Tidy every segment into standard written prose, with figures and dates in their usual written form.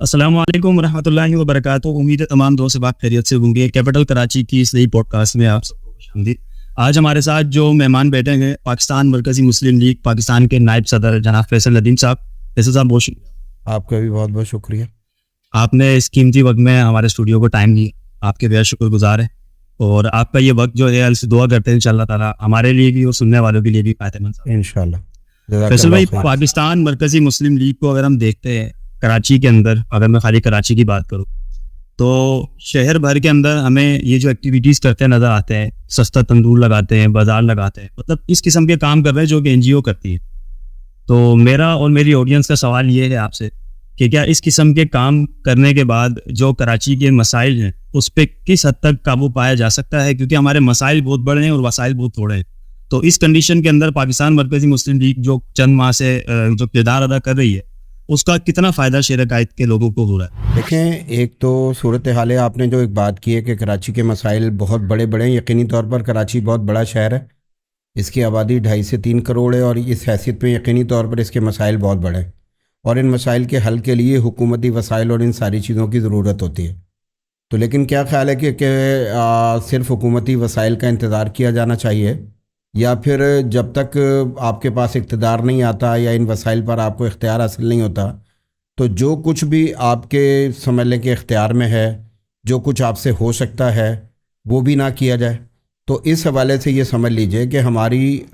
अस्सलाम वालेकुम रहमतुल्लाहि व बरकातुहू। उम्मीद है तमाम दोस्त बात खैरियत से होंगे। कैपिटल कराची की इस नई पॉडकास्ट में आप सबको खुशामदीद। आज हमारे साथ जो मेहमान बैठे हैं पाकिस्तान मरकजी मुस्लिम लीग पाकिस्तान के नायब सदर जनाब फैसल नदीम साहब। फैसल साहब बहुत शुक्रिया। आपका भी बहुत बहुत शुक्रिया। आपने इस कीमती वक्त में हमारे स्टूडियो को टाइम दिया, आपके बेहद शुक्रगुजार है। और आपका ये वक्त जो है अल्लाह से दुआ करते हैं इंशाअल्लाह ताला हमारे लिए भी और सुनने वालों के लिए भी फायदेमंद इंशाअल्लाह। फैसल भाई, पाकिस्तान मरकजी मुस्लिम लीग को अगर हम देखते हैं कराची के अंदर, अगर मैं खाली कराची की बात करूं तो शहर भर के अंदर हमें ये जो एक्टिविटीज़ करते नज़र आते हैं, सस्ता तंदूर लगाते हैं, बाजार लगाते हैं, मतलब इस किस्म के काम कर रहे हैं जो कि एनजीओ करती है। तो मेरा और मेरी ऑडियंस का सवाल ये है आपसे कि क्या इस किस्म के काम करने के बाद जो कराची के मसाइल हैं उस पर किस हद तक काबू पाया जा सकता है, क्योंकि हमारे मसाइल बहुत बड़े हैं और वसाइल बहुत थोड़े हैं। तो इस कंडीशन के अंदर पाकिस्तान मरकजी मुस्लिम लीग जो चंद माह से जो किरदार अदा कर रही है उसका कितना फ़ायदा शेर कायद के लोगों को हो रहा है? देखें, एक तो सूरत हाल है, आपने जो एक बात की है कि कराची के मसाइल बहुत बड़े बड़े हैं। यकीनी तौर पर कराची बहुत बड़ा शहर है, इसकी आबादी 2.5 से 3 करोड़ है और इस हैसियत में यकीनी तौर पर इसके मसाइल बहुत बड़े हैं और इन मसाइल के हल के लिए हुकूमती वसाइल और इन सारी चीज़ों की ज़रूरत होती है। तो लेकिन क्या ख्याल है कि सिर्फ हुकूमती वसाइल का इंतज़ार किया जाना चाहिए या फिर जब तक आपके पास इख्तियार नहीं आता या इन वसाइल पर आपको इख्तियार हासिल नहीं होता तो जो कुछ भी आपके समझ लें कि इख्तियार में है, जो कुछ आपसे हो सकता है वो भी ना किया जाए। तो इस हवाले से ये समझ लीजिए कि हमारी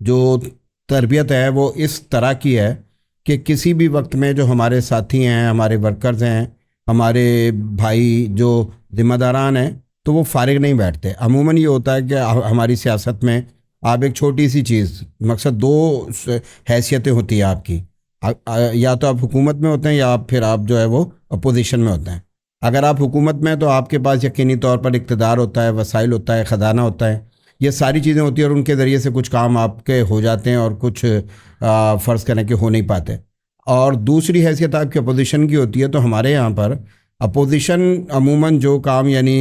जो तरबियत है वो इस तरह की है कि किसी भी वक्त में जो हमारे साथी हैं, हमारे वर्कर्स हैं, हमारे भाई जो ज़िम्मेदारान हैं, तो वो फारिग नहीं बैठते। अमूमन ये होता है कि हमारी सियासत में आप एक छोटी सी चीज़, मकसद 2 हैसियतें होती है आपकी, या तो आप हुकूमत में होते हैं या फिर आप जो है वो अपोजिशन में होते हैं। अगर आप हुकूमत में हैं तो आपके पास यकीनी तौर पर इक़्तिदार होता है, वसाइल होता है, ख़जाना होता है, ये सारी चीज़ें होती हैं और उनके ज़रिए से कुछ काम आपके हो जाते हैं और कुछ फ़र्ज़ करें कि हो नहीं पाते। और दूसरी हैसियत आपकी अपोजिशन की होती है। तो हमारे यहाँ पर अपोजिशन अमूमन जो काम यानी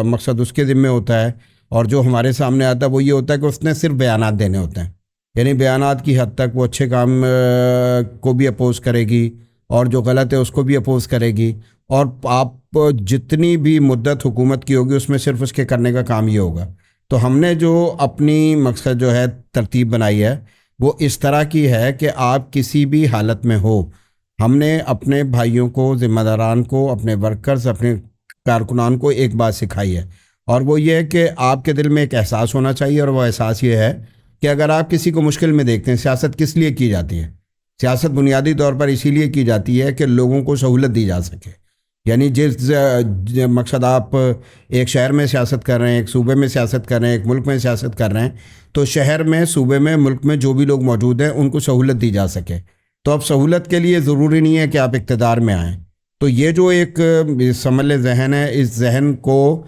मकसद उसके ज़िम्मे होता है और जो हमारे सामने आता है वो ये होता है कि उसने सिर्फ बयानात देने होते हैं, यानी बयानात की हद तक वो अच्छे काम को भी अपोज़ करेगी और जो गलत है उसको भी अपोज़ करेगी और आप जितनी भी मुद्दत हुकूमत की होगी उसमें सिर्फ उसके करने का काम ये होगा। तो हमने जो अपनी मकसद जो है तरतीब बनाई है वो इस तरह की है कि आप किसी भी हालत में हो, हमने अपने भाइयों को, ज़िम्मेदारान को, अपने वर्कर्स, अपने कारकुनान को एक बात सिखाई है और वो ये है कि आपके दिल में एक एहसास होना चाहिए और वो एहसास ये है कि अगर आप किसी को मुश्किल में देखते हैं, सियासत किस लिए की जाती है? सियासत बुनियादी तौर पर इसीलिए की जाती है कि लोगों को सहूलत दी जा सके। यानी जिस मकसद आप एक शहर में सियासत कर रहे हैं, एक सूबे में सियासत कर रहे हैं, एक मुल्क में सियासत कर रहे हैं, तो शहर में, सूबे में, मुल्क में जो भी लोग मौजूद हैं उनको सहूलत दी जा सके। तो अब सहूलत के लिए ज़रूरी नहीं है कि आप इक़्तिदार में आएँ। तो ये जो एक समझ लें जहन है, इस जहन को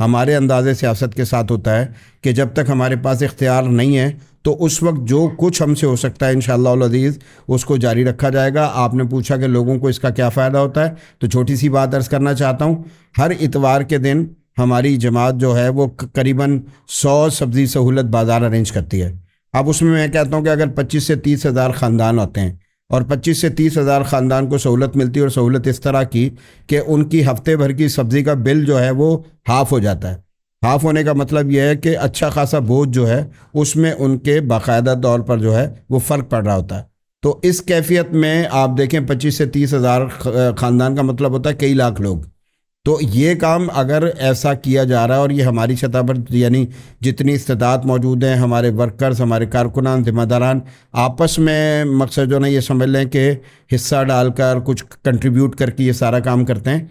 हमारे अंदाज़े सियासत के साथ होता है कि जब तक हमारे पास इख्तियार नहीं है तो उस वक्त जो कुछ हमसे हो सकता है इंशाअल्लाह अज़ीज़ उसको जारी रखा जाएगा। आपने पूछा कि लोगों को इसका क्या फ़ायदा होता है, तो छोटी सी बात अर्ज़ करना चाहता हूँ। हर इतवार के दिन हमारी जमात जो है वो करीबन 100 सब्ज़ी सहूलत बाज़ार अरेंज करती है। अब उसमें मैं कहता हूँ कि अगर 25 से 30 हज़ार ख़ानदान होते हैं और 25 से 30 हज़ार ख़ानदान को सहूलत मिलती है और सहूलत इस तरह की कि उनकी हफ्ते भर की सब्ज़ी का बिल जो है वो हाफ़ हो जाता है। हाफ़ होने का मतलब यह है कि अच्छा खासा बोझ जो है उसमें उनके बाकायदा तौर पर जो है वो फ़र्क पड़ रहा होता है। तो इस कैफियत में आप देखें 25 से 30 हज़ार ख़ानदान का मतलब होता है कई लाख लोग। तो ये काम अगर ऐसा किया जा रहा है और ये हमारी सतह पर यानी जितनी इस्तेदाद मौजूद हैं, हमारे वर्कर्स, हमारे कारकुनान, ज़िम्मेदारान आपस में मकसद जो ना ये समझ लें कि हिस्सा डालकर कुछ कंट्रीब्यूट करके ये सारा काम करते हैं,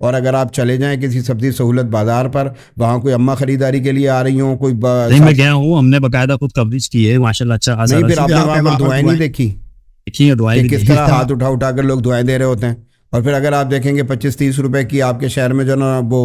और अगर आप चले जाएँ किसी सब्ज़ी सहूलत बाज़ार पर, वहाँ कोई अम्मा ख़रीदारी के लिए आ रही हों, कोई मैं गया हूँ, हमने बाकायदा खुद कवरेज की है माशाल्लाह। अच्छा नहीं, फिर आपने वहाँ पर दुआएं नहीं देखी दुआएं किस तरह हाथ उठा कर लोग दुआएं दे रहे होते हैं। और फिर अगर आप देखेंगे 25-30 रुपए की आपके शहर में जो ना वो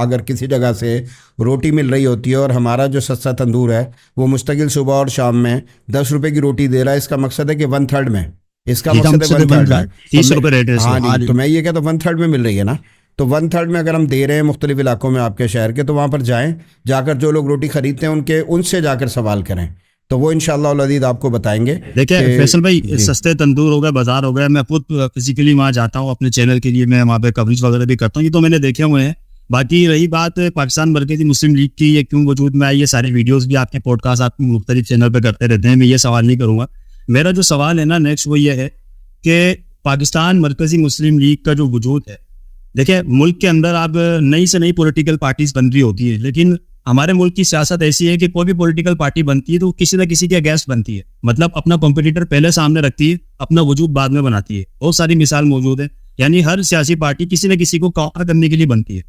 अगर किसी जगह से रोटी मिल रही होती है और हमारा जो सस्ता तंदूर है वो मुस्तकिल सुबह और शाम में 10 रुपए की रोटी दे रहा है, इसका मकसद है कि 1/3 में, इसका मकसद है 1/3 30 रुपए रेट है। हाँ जी, तो मैं ये कहता हूँ 1/3 में मिल रही है ना। तो 1/3 में अगर हम दे रहे हैं मुख्तलिफ इलाकों में आपके शहर के, तो वहाँ पर जाएं, जाकर जो लोग रोटी खरीदते हैं उनसे जाकर सवाल करें, तो वो इंशाअल्लाह उल अज़ीज़ आपको बताएंगे। देखिए फैसल भाई, सस्ते तंदूर हो गए, बाजार हो गया, मैं खुद फिजिकली वहाँ जाता हूँ अपने चैनल के लिए, मैं वहाँ पे कवरेज वगैरह भी करता हूँ, ये तो मैंने देखे हुए हैं। बाकी रही बात पाकिस्तान मरकज़ी मुस्लिम लीग की, ये क्यों वजूद में आई, ये सारे वीडियोस भी आपके पॉडकास्ट आप मुख्तलिफ चैनल पे करते रहते हैं, मैं ये सवाल नहीं करूँगा। मेरा जो सवाल है ना नेक्स्ट वो ये है कि पाकिस्तान मरकज़ी मुस्लिम लीग का जो वजूद है, देखिए मुल्क के अंदर अब नई से नई पॉलिटिकल पार्टीज बन रही होती है, लेकिन हमारे मुल्क की सियासत ऐसी है कि कोई भी पॉलिटिकल पार्टी बनती है तो किसी न किसी के अगेंस्ट बनती है, मतलब अपना कॉम्पिटिटर पहले सामने रखती है, अपना वजूद बाद में बनाती है। बहुत सारी मिसाल मौजूद है, यानी हर सियासी पार्टी किसी न किसी को काउंटर करने के लिए बनती है।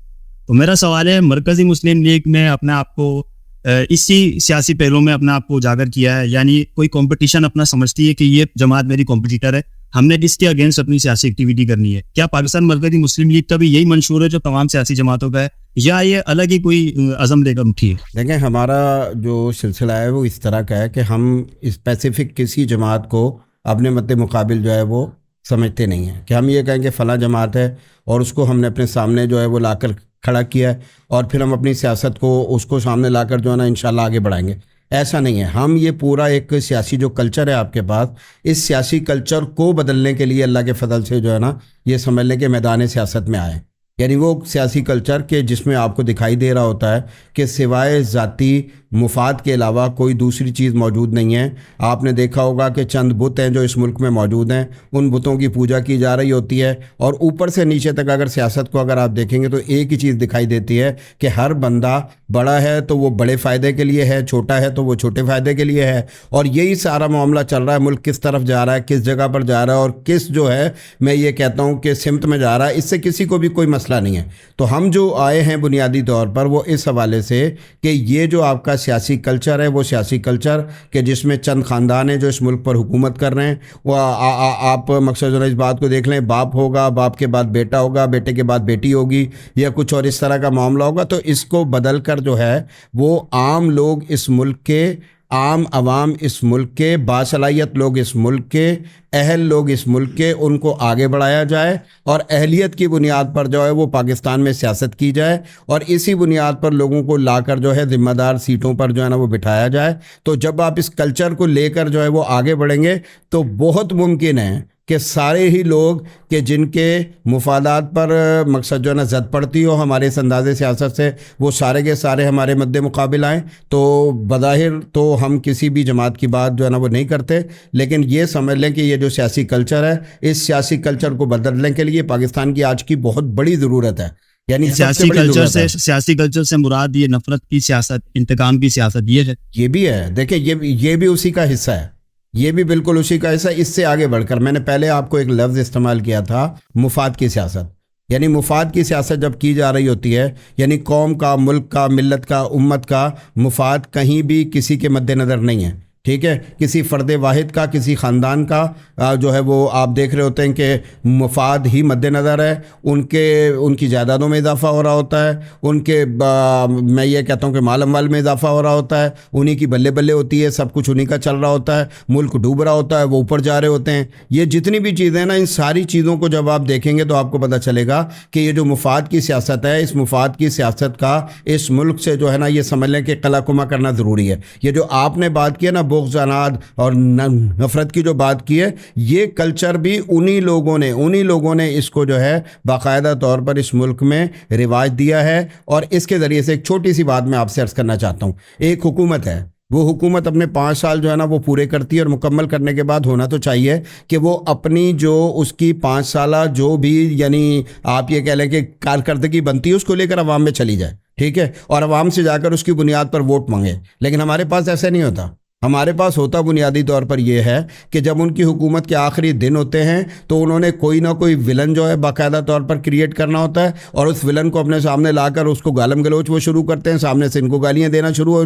तो मेरा सवाल है, मरकज़ी मुस्लिम लीग ने अपने आप को इसी सियासी पहलू में अपने आप को उजागर किया है, यानी कोई कंपटीशन अपना समझती है कि ये जमात मेरी कॉम्पिटिटर है, हमने इसके अगेंस्ट अपनी सियासी एक्टिविटी करनी है। क्या पाकिस्तान मरकज़ी मुस्लिम लीग का भी यही मंशूर है जो तमाम सियासी जमातों का है, या ये अलग ही कोई अज़म लेकर उठी है? देखें, हमारा जो सिलसिला है वो इस तरह का है कि हम स्पेसिफिक किसी जमात को अपने मद्दे मुकाबिल जो है वो समझते नहीं हैं कि हम ये कहें कि फ़लाँ जमात है और उसको हमने अपने सामने जो है वो लाकर खड़ा किया है और फिर हम अपनी सियासत को उसको सामने लाकर जो है ना इंशाल्लाह आगे बढ़ाएंगे। ऐसा नहीं है। हम ये पूरा एक सियासी जो कल्चर है आपके पास, इस सियासी कल्चर को बदलने के लिए अल्लाह के फजल से जो है ना ये समझ लें कि मैदान सियासत में आए, यानी वो सियासी कल्चर के जिसमें आपको दिखाई दे रहा होता है कि सिवाय ज़ाती मुफाद के अलावा कोई दूसरी चीज़ मौजूद नहीं है। आपने देखा होगा कि चंद बुत हैं जो इस मुल्क में मौजूद हैं, उन बुतों की पूजा की जा रही होती है और ऊपर से नीचे तक अगर सियासत को अगर आप देखेंगे तो एक ही चीज़ दिखाई देती है कि हर बंदा बड़ा है तो वो बड़े फ़ायदे के लिए है, छोटा है तो वो छोटे फ़ायदे के लिए है, और यही सारा मामला चल रहा है। मुल्क किस तरफ जा रहा है, किस जगह पर जा रहा है और किस जो है मैं ये कहता हूँ कि सिमत में जा रहा है, इससे किसी को भी कोई मसला नहीं है। तो हम जो आए हैं बुनियादी तौर पर वो इस हवाले से कि ये जो आपका सियासी कल्चर है वो सियासी कल्चर के जिसमें चंद ख़ानदान हैं जो इस मुल्क पर हुकूमत कर रहे हैं, वो आप मकसद जो इस बात को देख लें, बाप होगा, बाप के बाद बेटा होगा, बेटे के बाद बेटी होगी या कुछ और इस तरह का मामला होगा। तो इसको बदल कर जो है वो आम लोग इस मुल्क के, आम आवाम इस मुल्क के, बासलाहियत लोग इस मुल्क के, अहल लोग इस मुल्क के, उनको आगे बढ़ाया जाए और अहलियत की बुनियाद पर जो है वो पाकिस्तान में सियासत की जाए और इसी बुनियाद पर लोगों को लाकर जो है ज़िम्मेदार सीटों पर जो है ना वो बिठाया जाए। तो जब आप इस कल्चर को लेकर जो है वो आगे बढ़ेंगे तो बहुत मुमकिन है कि सारे ही लोग कि जिनके मुफादात पर मकसद जो है ना जद पड़ती हो हमारे इस अंदाज़े सियासत से, वो सारे के सारे हमारे मद्दे मुकाबिल आएँ। तो बज़ाहिर तो हम किसी भी जमात की बात जो है ना वो नहीं करते, लेकिन ये समझ लें कि ये जो सियासी कल्चर है, इस सियासी कल्चर को बदलने के लिए पाकिस्तान की आज की बहुत बड़ी ज़रूरत है। यानी सियासी कल्चर से मुराद ये नफरत की सियासत, इंतकाम की सियासत ये है? ये भी है। देखिए ये भी उसी का हिस्सा है, ये भी बिल्कुल उसी का हिस्सा। इससे आगे बढ़कर मैंने पहले आपको एक लफ्ज़ इस्तेमाल किया था, मुफाद की सियासत। यानी मुफाद की सियासत जब की जा रही होती है, यानी कौम का, मुल्क का, मिल्लत का, उम्मत का मुफाद कहीं भी किसी के मद्देनज़र नहीं है, ठीक है, किसी फ़र्द वाहिद का, किसी ख़ानदान का जो है वो आप देख रहे होते हैं कि मुफाद ही मद्देनज़र है। उनकी जायदादों में इजाफ़ा हो रहा होता है, उनके मैं ये कहता हूँ कि माल अमवाल में इजाफ़ा हो रहा होता है, उन्हीं की बल्ले बल्ले होती है, सब कुछ उन्हीं का चल रहा होता है, मुल्क डूब रहा होता है, वो ऊपर जा रहे होते हैं। ये जितनी भी चीज़ें ना, इन सारी चीज़ों को जब आप देखेंगे तो आपको पता चलेगा कि ये जो मुफाद की सियासत है, इस मुफाद की सियासत का इस मुल्क से जो है ना ये समझ लें कि कलाकुमा करना ज़रूरी है। ये जो आपने बात की है ना बुग़्ज़ और नफ़रत की जो बात की है, ये कल्चर भी उन्हीं लोगों ने इसको जो है बाकायदा तौर पर इस मुल्क में रिवाज दिया है। और इसके ज़रिए से एक छोटी सी बात मैं आपसे अर्ज़ करना चाहता हूँ। एक हुकूमत है, वो हुकूमत अपने 5 साल जो है ना वो पूरे करती है और मुकम्मल करने के बाद होना तो चाहिए कि वो अपनी जो उसकी 5 साला जो भी यानी आप ये कह लें कि कारकर्दगी बनती है उसको लेकर अवाम में चली जाए, ठीक है, और अवाम से जाकर उसकी बुनियाद पर वोट मांगे। लेकिन हमारे पास ऐसा नहीं होता। हमारे पास होता बुनियादी तौर पर यह है कि जब उनकी हुकूमत के आखिरी दिन होते हैं तो उन्होंने कोई ना कोई विलन जो है बाकायदा तौर पर क्रिएट करना होता है और उस विलन को अपने सामने लाकर उसको गालम गलोच वो शुरू करते हैं, सामने से इनको गालियां देना शुरू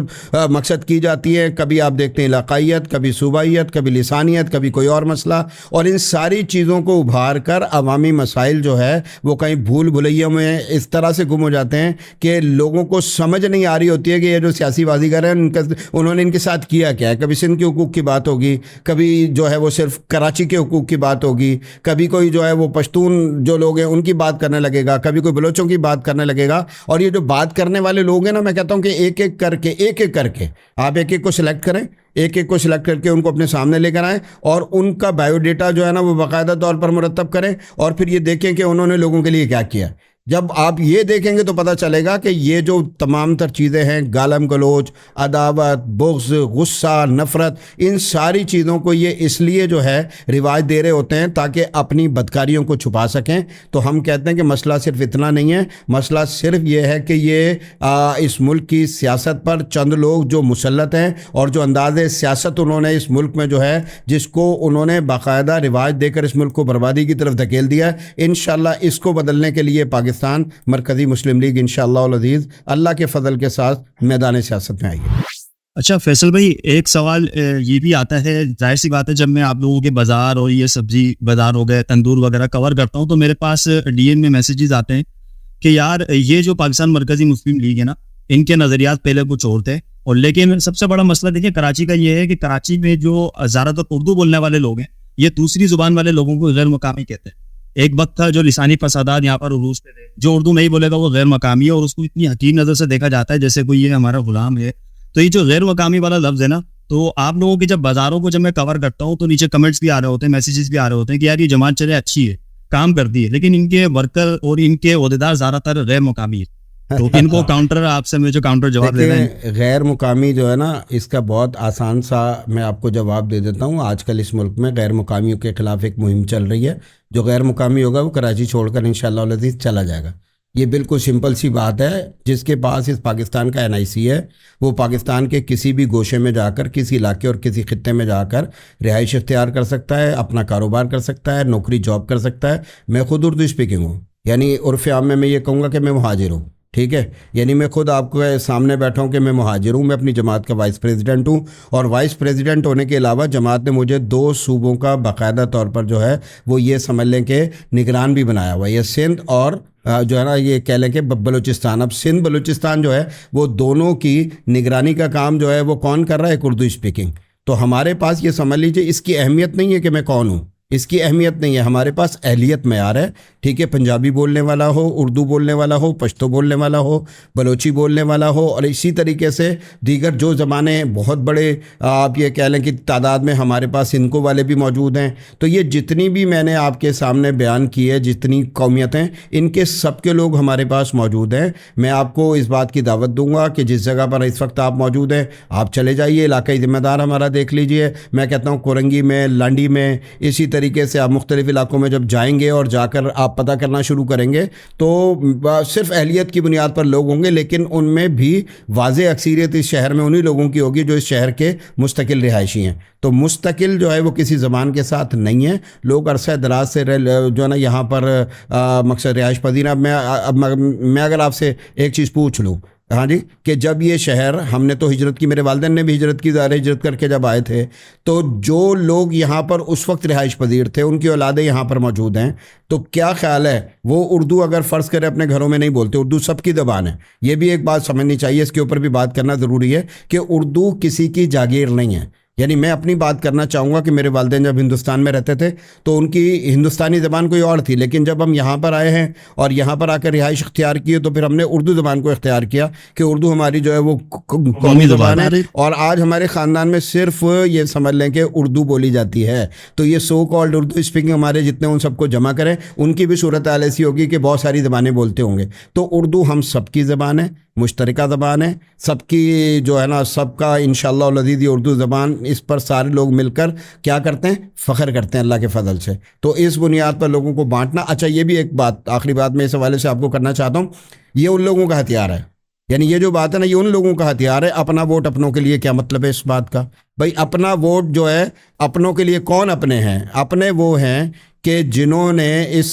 मकसद की जाती है। कभी आप देखते हैं इलाकाइयत, कभी सूबाइयत, कभी लिसानियत, कभी कोई और मसला, और इन सारी चीज़ों को उभार कर अवामी मसाइल जो है वो कहीं भूल भुलैया में इस तरह से गुम हो जाते हैं कि लोगों को समझ नहीं आ रही होती है कि ये जो सियासी बाजीगर हैं उन्होंने इनके साथ किया क्या। क्या है, कभी सिंध के हुकूक की बात होगी, कभी जो है वो सिर्फ कराची के हुकूक की बात होगी, कभी कोई जो है वो पश्तून जो लोग हैं उनकी बात करने लगेगा, कभी कोई बलोचों की बात करने लगेगा। और ये जो बात करने वाले लोग हैं ना, मैं कहता हूँ कि एक एक करके आप एक एक को सिलेक्ट करें, एक एक को सिलेक्ट करके उनको अपने सामने लेकर आएँ और उनका बायोडेटा जो है ना वो बाकायदा तौर पर मुरतब करें और फिर ये देखें कि उन्होंने लोगों के लिए क्या किया। जब आप ये देखेंगे तो पता चलेगा कि ये जो तमाम तर चीज़ें हैं, गालम गलोच, अदावत, बुग़्ज़, गुस्सा, नफ़रत, इन सारी चीज़ों को ये इसलिए जो है रिवाज दे रहे होते हैं ताकि अपनी बदकारियों को छुपा सकें। तो हम कहते हैं कि मसला सिर्फ इतना नहीं है, मसला सिर्फ ये है कि ये इस मुल्क की सियासत पर चंद लोग जो मुसल्लत हैं और जो अंदाज़े सियासत उन्होंने इस मुल्क में जो है जिसको उन्होंने बाकायदा रिवाज देकर इस मुल्क को बर्बादी की तरफ धकेल दिया है, इंशाअल्लाह इसको बदलने के लिए पाकिस्तान मरकज़ी मुस्लिम लीग इंशाअल्लाह अज़ीज़ अल्लाह के फजल के साथ मैदान सियासत में आएगी। अच्छा फैसल भाई, एक सवाल ये भी आता है, जाहिर सी बात है जब मैं आप लोगों के बाज़ार और ये सब्जी बाज़ार हो गए, तंदूर वगैरह कवर करता हूँ तो मेरे पास डीएम में मैसेजेस आते हैं कि यार ये जो पाकिस्तान मरकज़ी मुस्लिम लीग है ना, इनके नज़रियात पहले कुछ और थे, और लेकिन सबसे बड़ा मसला देखिए कराची का ये है कि कराची में जो ज़्यादातर उर्दू बोलने वाले लोग हैं ये दूसरी ज़ुबान वाले लोगों को गैर मकामी कहते हैं। एक वक्त था जो लिसानी फसादात यहाँ पर उरूज पे थे, जो उर्दू नहीं बोलेगा वो गैर मकामी है और उसको इतनी हकीम नज़र से देखा जाता है जैसे कोई ये हमारा गुलाम है। तो ये जो गैर मकामी वाला लफ्ज़ है ना, तो आप लोगों के जब बाज़ारों को जब मैं कवर करता हूँ तो नीचे कमेंट्स भी आ रहे होते हैं, मैसेजेस भी आ रहे होते हैं कि यार ये जमात चले अच्छी है, काम करती है, लेकिन इनके वर्कर और इनके ओहदेदार ज़्यादातर गैर मकामी है। तो इनको काउंटर आपसे मैं जो काउंटर जवाब दे रहे हैं, गैर मुकामी जो है ना, इसका बहुत आसान सा मैं आपको जवाब दे देता हूँ। आजकल इस मुल्क में गैर मुकामियों के ख़िलाफ़ एक मुहिम चल रही है। जो गैर मुकामी होगा वो कराची छोड़कर इंशाअल्लाह अज़ीज़ चला जाएगा। ये बिल्कुल सिंपल सी बात है। जिसके पास इस पाकिस्तान का NIC है वो पाकिस्तान के किसी भी गोशे में जाकर, किसी इलाके और किसी खित्ते में जाकर रिहाइश इख्तियार कर सकता है, अपना कारोबार कर सकता है, नौकरी जॉब कर सकता है। मैं खुद उर्दू स्पीकिंग हूँ, यानी उर्फ़ आम में मैं ये कहूँगा कि मैं मुहाजिर हूँ, ठीक है। यानी मैं खुद आपके सामने बैठा हूँ कि मैं मुहाजिर हूँ। मैं अपनी जमात का वाइस प्रेसिडेंट हूँ और वाइस प्रेसिडेंट होने के अलावा जमात ने मुझे 2 सूबों का बाकायदा तौर पर जो है वो ये समझ लें कि निगरान भी बनाया हुआ है, ये सिंध और जो है ना ये कह लें कि बलूचिस्तान। अब सिंध बलूचिस्तान जो है वो दोनों की निगरानी का काम जो है वो कौन कर रहा है? एक उर्दू स्पीकिंग। तो हमारे पास ये समझ लीजिए इसकी अहमियत नहीं है कि मैं कौन हूँ, इसकी अहमियत नहीं है। हमारे पास अहलियत मेयार है, ठीक है। पंजाबी बोलने वाला हो, उर्दू बोलने वाला हो, पश्तो बोलने वाला हो, बलोची बोलने वाला हो, और इसी तरीके से दीगर जो ज़बानें बहुत बड़े आप ये कह लें कि तादाद में हमारे पास इनको वाले भी मौजूद हैं। तो ये जितनी भी मैंने आपके सामने बयान की है, जितनी कौमियतें, इनके सब के लोग हमारे पास मौजूद हैं। मैं आपको इस बात की दावत दूंगा कि जिस जगह पर इस वक्त आप मौजूद हैं आप चले जाइए, इलाकाई ज़िम्मेदार हमारा देख लीजिए। मैं कहता हूँ कोरंगी में, लांडी में, इसी तरीके से आप मुख्तलिफ़ इलाकों में जब जाएंगे और जाकर आप पता करना शुरू करेंगे तो सिर्फ अहलियत की बुनियाद पर लोग होंगे, लेकिन उनमें भी वाज़े अक्सरियत इस शहर में उन्हीं लोगों की होगी जो इस शहर के मुस्तकिल रिहायशी हैं। तो मुस्तकिल जो है वो किसी ज़बान के साथ नहीं है। लोग अरसा दराज से जो है ना यहाँ पर मकसद रिहाइश पजीर। अब मैं अगर आपसे एक चीज़ पूछ लूँ, हाँ जी, कि जब ये शहर, हमने तो हिजरत की, मेरे वालिदैन ने भी हिजरत की, ज़ाहिर हिजरत करके जब आए थे, तो जो लोग यहाँ पर उस वक्त रिहाइश पजीर थे उनकी औलादें यहाँ पर मौजूद हैं, तो क्या ख्याल है वो उर्दू अगर फ़र्ज़ करें अपने घरों में नहीं बोलते? उर्दू सबकी ज़बान है, ये भी एक बात समझनी चाहिए, इसके ऊपर भी बात करना ज़रूरी है कि उर्दू किसी की जागीर नहीं है। यानी मैं अपनी बात करना चाहूँगा कि मेरे वालिदैन जब हिंदुस्तान में रहते थे तो उनकी हिंदुस्तानी ज़बान कोई और थी, लेकिन जब हम यहाँ पर आए हैं और यहाँ पर आकर रिहाइश इख्तियार की तो फिर हमने उर्दू ज़बान को इख्तियार किया कि उर्दू हमारी जो है वो कौमी ज़बान है। और आज हमारे ख़ानदान में सिर्फ ये समझ लें कि उर्दू बोली जाती है। तो ये सो कॉल्ड उर्दू स्पीकिंग हमारे जितने उन सबको जमा करें, उनकी भी सूरत हाल ऐसी होगी कि बहुत सारी ज़बानें बोलते होंगे। तो उर्दू हम सबकी ज़बान है, मुश्तरका ज़बान है, सबकी जो है ना, सबका इंशाअल्लाह अज़ीज़ ये उर्दू ज़बान, इस पर सारे लोग मिलकर क्या करते हैं? फ़ख्र करते हैं अल्लाह के फ़ज़ल से। तो इस बुनियाद पर लोगों को बांटना। अच्छा, ये भी एक बात, आखिरी बात मैं इस हवाले से आपको करना चाहता हूँ, ये उन लोगों का हथियार है। यानी ये जो बात है ना, ये उन लोगों का हथियार है। अपना वोट अपनों के लिए, क्या मतलब है इस बात का? भाई अपना वोट जो है अपनों के लिए, कौन अपने हैं? अपने वो हैं कि जिन्होंने इस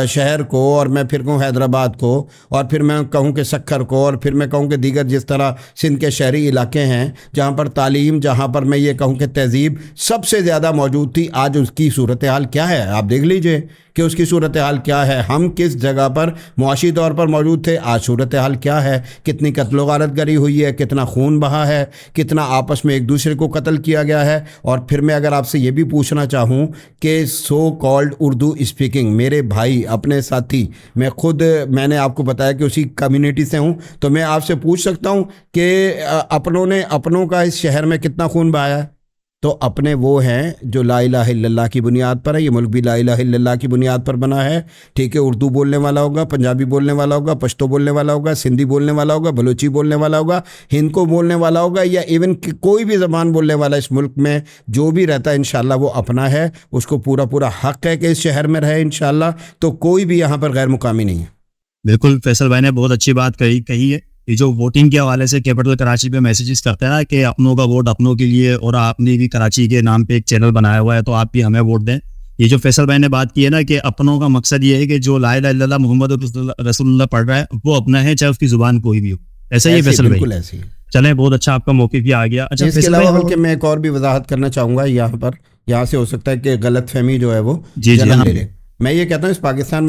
शहर को, और मैं फिर कहूँ हैदराबाद को, और फिर मैं कहूँ कि सक्खर को, और फिर मैं कहूँ कि दीगर जिस तरह सिंध के शहरी इलाके हैं जहाँ पर तालीम, जहाँ पर मैं ये कहूँ कि तहजीब सबसे ज़्यादा मौजूद थी, आज उसकी सूरत हाल क्या है? आप देख लीजिए कि उसकी सूरत हाल क्या है। हम किस जगह पर मुआशी तौर पर मौजूद थे, आज सूरत हाल क्या है? कितनी कत्लो गारत गरी हुई है, कितना खून बहा है, कितना आपस में एक दूसरे को कत्ल किया गया है। और फिर मैं अगर आपसे ये भी पूछना चाहूँ कि सो कॉल्ड उर्दू स्पीकिंग मेरे भाई, अपने साथी, मैं खुद, मैंने आपको बताया कि उसी कम्युनिटी से हूँ, तो मैं आपसे पूछ सकता हूँ कि अपनों ने अपनों का इस शहर में कितना खून बहाया है? तो अपने वो हैं जो ला इलाहा इल्लल्लाह की बुनियाद पर है। ये मुल्क भी ला इलाहा इल्लल्लाह की बुनियाद पर बना है, ठीक है। उर्दू बोलने वाला होगा, पंजाबी बोलने वाला होगा, पश्तो बोलने वाला होगा, सिंधी बोलने वाला होगा, बलोची बोलने वाला होगा, हिंद को बोलने वाला होगा, या इवन कोई भी ज़बान बोलने वाला इस मुल्क में जो भी रहता है, इंशाल्लाह वो अपना है, उसको पूरा पूरा हक़ है कि इस शहर में रहे इंशाल्लाह। तो कोई भी यहाँ पर गैर मुकामी नहीं है। बिल्कुल, फैसल भाई ने बहुत अच्छी बात कही है। ये जो वोटिंग के हवाले से कैपिटल कराची पे मैसेजेस करते हैं ना कि अपनों का वोट अपनों के लिए, और आपने भी कराची के नाम पे एक चैनल बनाया हुआ है, तो आप भी हमें वोट दें। ये जो फैसल भाई ने बात की है ना कि अपनों का मकसद ये है कि जो ला इलाहा इल्लल्लाह मोहम्मद रसूलुल्लाह पढ़ रहा है वो अपना है, चाहे उसकी जुबान कोई भी हो। ऐसा ही फैसल भाई, बिल्कुल ऐसी है। चलें, बहुत अच्छा आपका मौक़िफ़ भी आ गया। अच्छा, इसके अलावा बल्कि मैं एक और भी वजाहत करना चाहूँगा यहाँ पर, यहाँ से हो सकता है कि गलतफहमी जो है वो जन्म ले ले। मैं ये कहता हूँ इस पाकिस्तान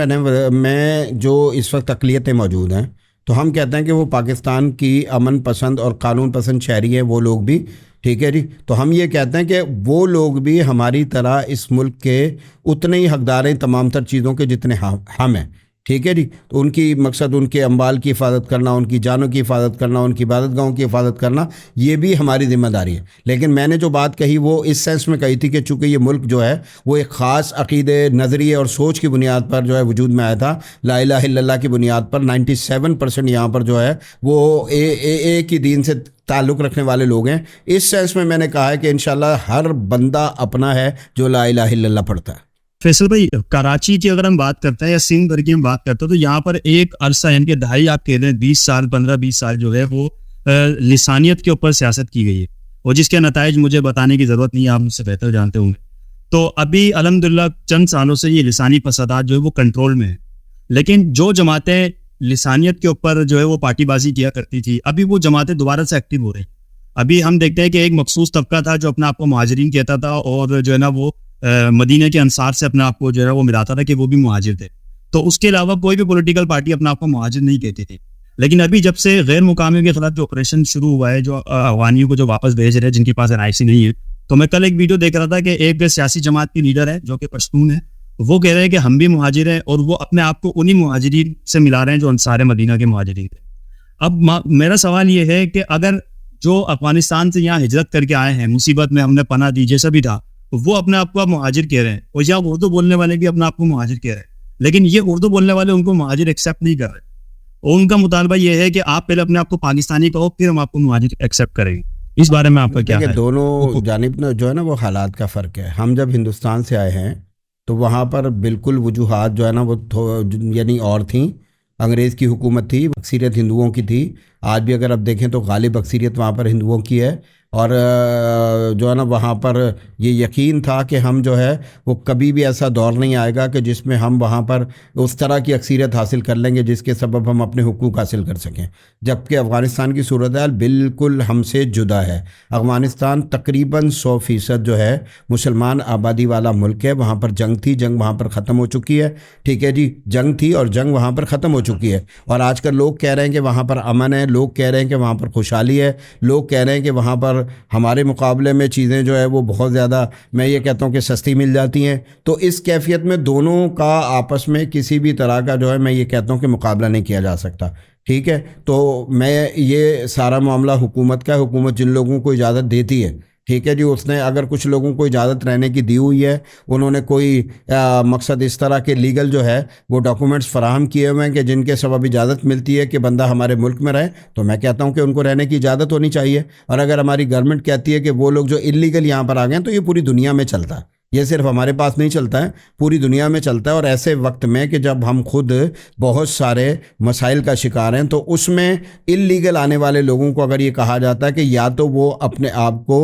में जो इस वक्त अक़लियतें मौजूद हैं, तो हम कहते हैं कि वो पाकिस्तान की अमन पसंद और कानून पसंद शहरी है, वो लोग भी, ठीक है जी। तो हम ये कहते हैं कि वो लोग भी हमारी तरह इस मुल्क के उतने ही हकदार हैं तमाम तर चीज़ों के जितने हम हैं, ठीक है जी। तो उनकी मकसद उनके अम्बाल की हिफाजत करना, उनकी जानों की हिफाजत करना, उनकी इबादतगाहों की हिफाजत करना, ये भी हमारी ज़िम्मेदारी है। लेकिन मैंने जो बात कही वो इस सेंस में कही थी कि चूँकि ये मुल्क जो है वो एक ख़ास अक़ीदे, नज़रिए और सोच की बुनियाद पर जो है वजूद में आया था, ला इलाहा इल्लल्लाह की बुनियाद पर। 97% यहाँ पर जो है वो एक ही दीन से ताल्लुक़ रखने वाले लोग हैं। इस सेंस में मैंने कहा है कि इंशाल्लाह हर बंदा अपना है जो ला इलाहा इल्लल्लाह पढ़ता है। फैसल भाई, कराची की अगर हम बात करते हैं या सिंध भर की हम बात करते हैं, तो यहाँ पर एक अरसा, यानी कि ढाई, आप कह रहे हैं 20 साल, 15-20 साल जो है वो लिसानियत के ऊपर सियासत की गई है, और जिसके नताइज मुझे बताने की ज़रूरत नहीं है, आप मुझसे बेहतर जानते होंगे। तो अभी अल्हम्दुलिल्लाह चंद सालों से ये लिसानी फसादात जो है वो कंट्रोल में है। लेकिन जो जमातें लिसानियत के ऊपर जो है वो पार्टीबाजी किया करती थी, अभी वो जमातें दोबारा से एक्टिव हो रही। अभी हम देखते हैं कि एक मखसूस तबका था जो अपने आप को मुहाजिरीन कहता था, और जो है ना वो मदीने के अंसार से अपने आप को जो है वो मिलाता था कि वो भी मुहाजिर थे। तो उसके अलावा कोई भी पॉलिटिकल पार्टी अपने आप को मुहाजिर नहीं कहती थी। लेकिन अभी जब से गैर मुकामियों के खिलाफ जो ऑपरेशन शुरू हुआ है, जो अफगानियों को जो वापस भेज रहे हैं जिनके पास NIC नहीं है, तो मैं कल एक वीडियो देख रहा था कि एक सियासी जमात की लीडर है जो कि पश्तून है, वो कह रहे हैं कि हम भी मुहाजिर हैं, और वो अपने आप को उन्हीं मुहाजिरीन से मिला रहे हैं जो अंसार मदीना के मुहाजिरीन थे। अब मेरा सवाल ये है कि अगर जो अफगानिस्तान से यहाँ हिजरत करके आए हैं, मुसीबत में हमने पनाह दी, जैसा भी था, वो अपने आप को मुहाजिर कह रहे हैं, और यहाँ उर्दू बोलने वाले भी अपने आप को मुहाजिर कह रहे हैं, लेकिन ये उर्दू बोलने वाले उनको मुहाजिर एक्सेप्ट नहीं कर रहे। और उनका मुतालबा ये है कि आप पहले अपने आप को पाकिस्तानी कहो, फिर हम आपको मुहाजिर एक्सेप्ट करेंगे। इस बारे में आपका क्या है? दोनों जानिब ना जो है ना वो हालात का फ़र्क है। हम जब हिंदुस्तान से आए हैं तो वहाँ पर बिल्कुल वजूहात जो है ना वो यानी और थी। अंग्रेज़ की हुकूमत थी, अक्सरियत हिंदुओं की थी। आज भी अगर आप देखें तो गालिब अक्सरियत वहाँ पर हिंदुओं की है, और जो है ना वहाँ पर ये यकीन था कि हम जो है वो कभी भी ऐसा दौर नहीं आएगा कि जिसमें हम वहाँ पर उस तरह की अक्सरियत हासिल कर लेंगे जिसके सबब हम अपने हुकूक हासिल कर सकें। जबकि अफ़गानिस्तान की सूरत हाल बिल्कुल हमसे जुदा है। अफ़गानिस्तान तकरीबन 100% जो है मुसलमान आबादी वाला मुल्क है। वहाँ पर जंग थी, जंग वहाँ पर ख़त्म हो चुकी है, ठीक है जी। जंग थी और जंग वहाँ पर ख़त्म हो चुकी है, और आजकल लोग कह रहे हैं कि वहाँ पर अमन है, लोग कह रहे हैं कि वहाँ पर खुशहाली है, लोग कह रहे हैं कि वहाँ पर हमारे मुकाबले में चीज़ें जो है वो बहुत ज़्यादा, मैं ये कहता हूँ कि सस्ती मिल जाती हैं। तो इस कैफियत में दोनों का आपस में किसी भी तरह का जो है मैं ये कहता हूँ कि मुकाबला नहीं किया जा सकता, ठीक है। तो मैं ये सारा मामला हुकूमत का है। हुकूमत जिन लोगों को इजाज़त देती है, ठीक है जी, उसने अगर कुछ लोगों को इजाज़त रहने की दी हुई है, उन्होंने कोई मकसद इस तरह के लीगल जो है वो डॉक्यूमेंट्स फराहम किए हुए हैं कि जिनके सबब इजाज़त मिलती है कि बंदा हमारे मुल्क में रहे, तो मैं कहता हूं कि उनको रहने की इजाज़त होनी चाहिए। और अगर हमारी गवर्नमेंट कहती है कि वो लोग जो इलीगल यहाँ पर आ गए हैं, तो ये पूरी दुनिया में चलता है, ये सिर्फ हमारे पास नहीं चलता है, पूरी दुनिया में चलता है। और ऐसे वक्त में कि जब हम खुद बहुत सारे मसाइल का शिकार हैं, तो उसमें इल्लीगल आने वाले लोगों को अगर ये कहा जाता है कि या तो वो अपने आप को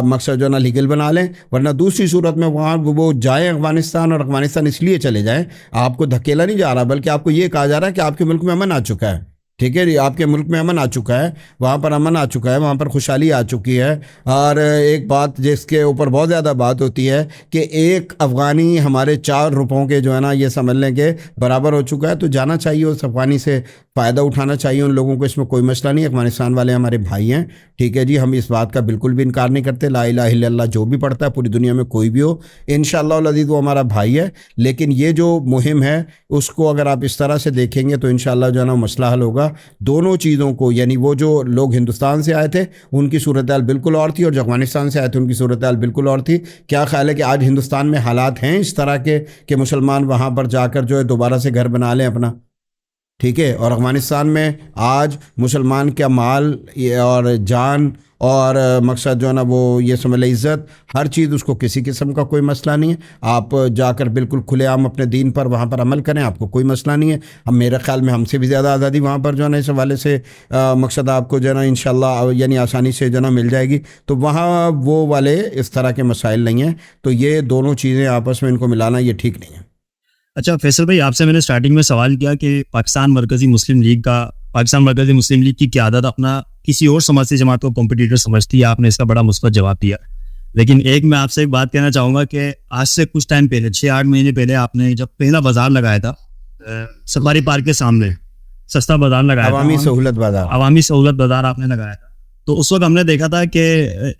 मकसद जो है ना लीगल बना लें, वरना दूसरी सूरत में वहाँ वो जाएँ अफ़गानिस्तान, और अफ़गानिस्तान इसलिए चले जाएँ, आपको धकेला नहीं जा रहा, बल्कि आपको ये कहा जा रहा है कि आपके मुल्क में अमन आ चुका है। ठीक है, आपके मुल्क में अमन आ चुका है, वहाँ पर अमन आ चुका है, वहाँ पर खुशहाली आ चुकी है। और एक बात जिसके ऊपर बहुत ज़्यादा बात होती है कि एक अफ़गानी हमारे 4 रुपयों के जो है ना, ये समझ लें कि बराबर हो चुका है। तो जाना चाहिए उस अफ़गानी से, फ़ायदा उठाना चाहिए उन लोगों को, इसमें कोई मसला नहीं है। अफ़गानिस्तान वाले हमारे भाई हैं, ठीक है जी, हम इस बात का बिल्कुल भी इनकार नहीं करते। ला इलाहा इल्लल्लाह जो भी पढ़ता है पूरी दुनिया में कोई भी हो, इंशाअल्लाह अज़ीज़ वो हमारा भाई है। लेकिन ये जो मुहिम है उसको अगर आप इस तरह से देखेंगे तो इंशाअल्लाह जो है ना मसला हल होगा। दोनों चीज़ों को, यानी वो जो लोग हिंदुस्तान से आए थे उनकी सूरत हाल बिल्कुल और थी, और जो अफ़गानिस्तान से आए थे उनकी सूरत हाल बिल्कुल और थी। क्या ख्याल है कि आज हिंदुस्तान में हालात हैं इस तरह के कि मुसलमान वहाँ पर जाकर जो है दोबारा से घर बना लें अपना? ठीक है, और अफ़गानिस्तान में आज मुसलमान का माल और जान और मकसद जो है ना वो ये समझ लें इज़्ज़त, हर चीज़, उसको किसी किस्म का कोई मसला नहीं है। आप जाकर बिल्कुल खुलेआम अपने दीन पर वहाँ पर अमल करें, आपको कोई मसला नहीं है। अब मेरे ख़्याल में हमसे भी ज़्यादा आज़ादी वहाँ पर जो है ना इस हवाले से मकसद आपको जो है ना इंशाअल्लाह यानी आसानी से जो है ना मिल जाएगी। तो वहाँ वो वाले इस तरह के मसाइल नहीं हैं। तो ये दोनों चीज़ें आपस में इनको मिलाना ये ठीक नहीं है। अच्छा फैसल भाई, आपसे मैंने स्टार्टिंग में सवाल किया कि पाकिस्तान मरकज़ी मुस्लिम लीग की क़यादत अपना किसी और समाजी जमात को कॉम्पिटिटर समझती है। आपने इसका बड़ा मुस्बत जवाब दिया। लेकिन एक मैं आपसे एक बात कहना चाहूँगा कि आज से कुछ टाइम पहले, 6-8 महीने पहले, आपने जब पहला बाजार लगाया था सफारी पार्क के सामने, सस्ता बाजार लगाया था, अवामी सहूलत बाजार आपने लगाया था, तो उस वक्त हमने देखा था कि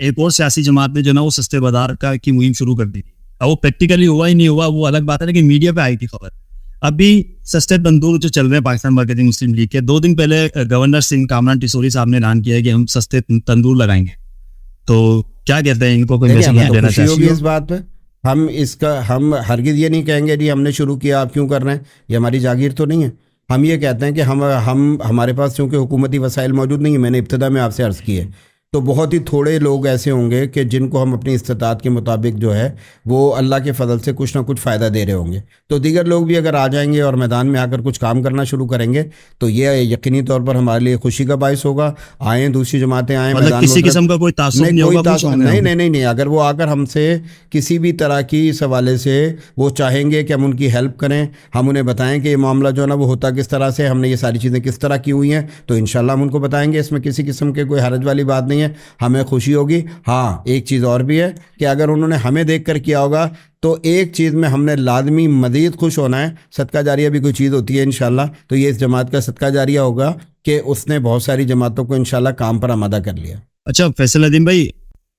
एक और सियासी जमात ने जो ना वो सस्ते बाजार की मुहिम शुरू कर दी थी। अब वो प्रैक्टिकली हुआ ही नहीं हुआ वो अलग बात है, लेकिन मीडिया पे आई थी खबर। अभी सस्ते तंदूर जो चल रहे हैं पाकिस्तान मरकज़ी मुस्लिम लीग के, 2 दिन पहले गवर्नर सिंह कामरान टिसोरी साहब ने ऐलान किया है कि हम सस्ते तंदूर लगाएंगे। तो क्या कहते हैं, इनको कोई मैसेज देना चाहिए इस बात पे? हम हरगिज़ ये नहीं कहेंगे जी हमने शुरू किया आप क्यों कर रहे हैं, ये हमारी जागीर तो नहीं है। हम ये कहते हैं कि हमारे पास चूँकि हुकूमती वसाइल मौजूद नहीं है, मैंने इब्तिदा में आपसे अर्ज़ की है, तो बहुत ही थोड़े लोग ऐसे होंगे कि जिनको हम अपनी इस्तात के मुताबिक जो है वो अल्लाह के फ़ज़ल से कुछ ना कुछ फ़ायदा दे रहे होंगे। तो दीगर लोग भी अगर आ जाएंगे और मैदान में आकर कुछ काम करना शुरू करेंगे तो ये यकीनी तौर पर हमारे लिए खुशी का बायस होगा। आएँ, दूसरी जमातें आएँ, मतलब किसी किस्म का कोई तासुब नहीं होगा? नहीं, अगर वो आकर हमसे किसी भी तरह की इस हवाले से वो चाहेंगे कि हम उनकी हेल्प करें, हम उन्हें बताएं कि ये मामला जो है ना वो होता किस तरह से, हमने ये सारी चीज़ें किस तरह की हुई हैं, तो इंशाल्लाह हम उनको बताएंगे। इसमें किसी किस्म के कोई हरज वाली बात नहीं है, हमें खुशी होगी। हाँ, एक चीज़ और भी है कि अगर उन्होंने हमें देख कर किया होगा तो एक चीज़ में हमने लाजमी मज़ीद खुश होना है। सदका जारिया भी कोई चीज़ होती है इंशाल्लाह, तो ये इस जमात का सदका जारिया होगा कि उसने बहुत सारी जमातों को इंशाल्लाह काम पर आमादा कर लिया। अच्छा फैसल नदीम भाई,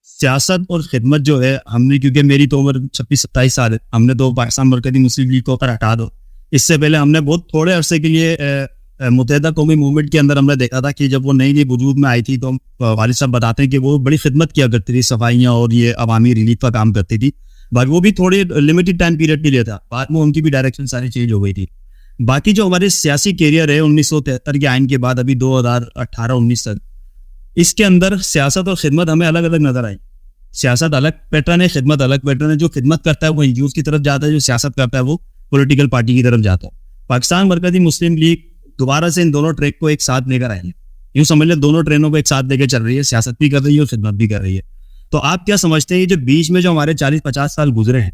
सियासत और खिदमत जो है हमने, क्योंकि मेरी तो उम्र 26-27 साल है, हमने तो पाकिस्तान मरकज़ी मुस्लिम लीग को हटा दो, इससे पहले हमने बहुत थोड़े अरसे के लिए मुत्तहिदा कौमी मूवमेंट के अंदर हमने देखा था कि जब वो नई वजूद में आई थी तो वालिद साहब बताते हैं कि वो बड़ी खिदमत किया करती थी, सफाइयाँ और ये अवामी रिलीफ का काम करती थी। बट वो भी थोड़े लिमिटेड टाइम पीरियड के लिए था, बाद में उनकी भी डायरेक्शन सारी चेंज हो गई थी। बाकी जो हमारे सियासी कैरियर है 1973 के आइन के बाद अभी 2018-19 तक, इसके अंदर सियासत और खिदमत हमें अलग अलग नजर आई। सियासत अलग पैटर्न है, खिदमत अलग पैटर्न है। जो खिदमत करता है वो एनजीओ की तरफ जाता है, जो सियासत करता है वो पॉलिटिकल पार्टी की तरफ जाता है। पाकिस्तान मरकज़ी मुस्लिम लीग दोबारा से इन दोनों ट्रैक को एक साथ लेकर आए हैं। यूँ समझ लें दोनों ट्रेनों को एक साथ लेकर चल रही है, सियासत भी कर रही है और खिदमत भी कर रही है। तो आप क्या समझते हैं ये जो बीच में जो हमारे 40-50 साल गुजरे हैं,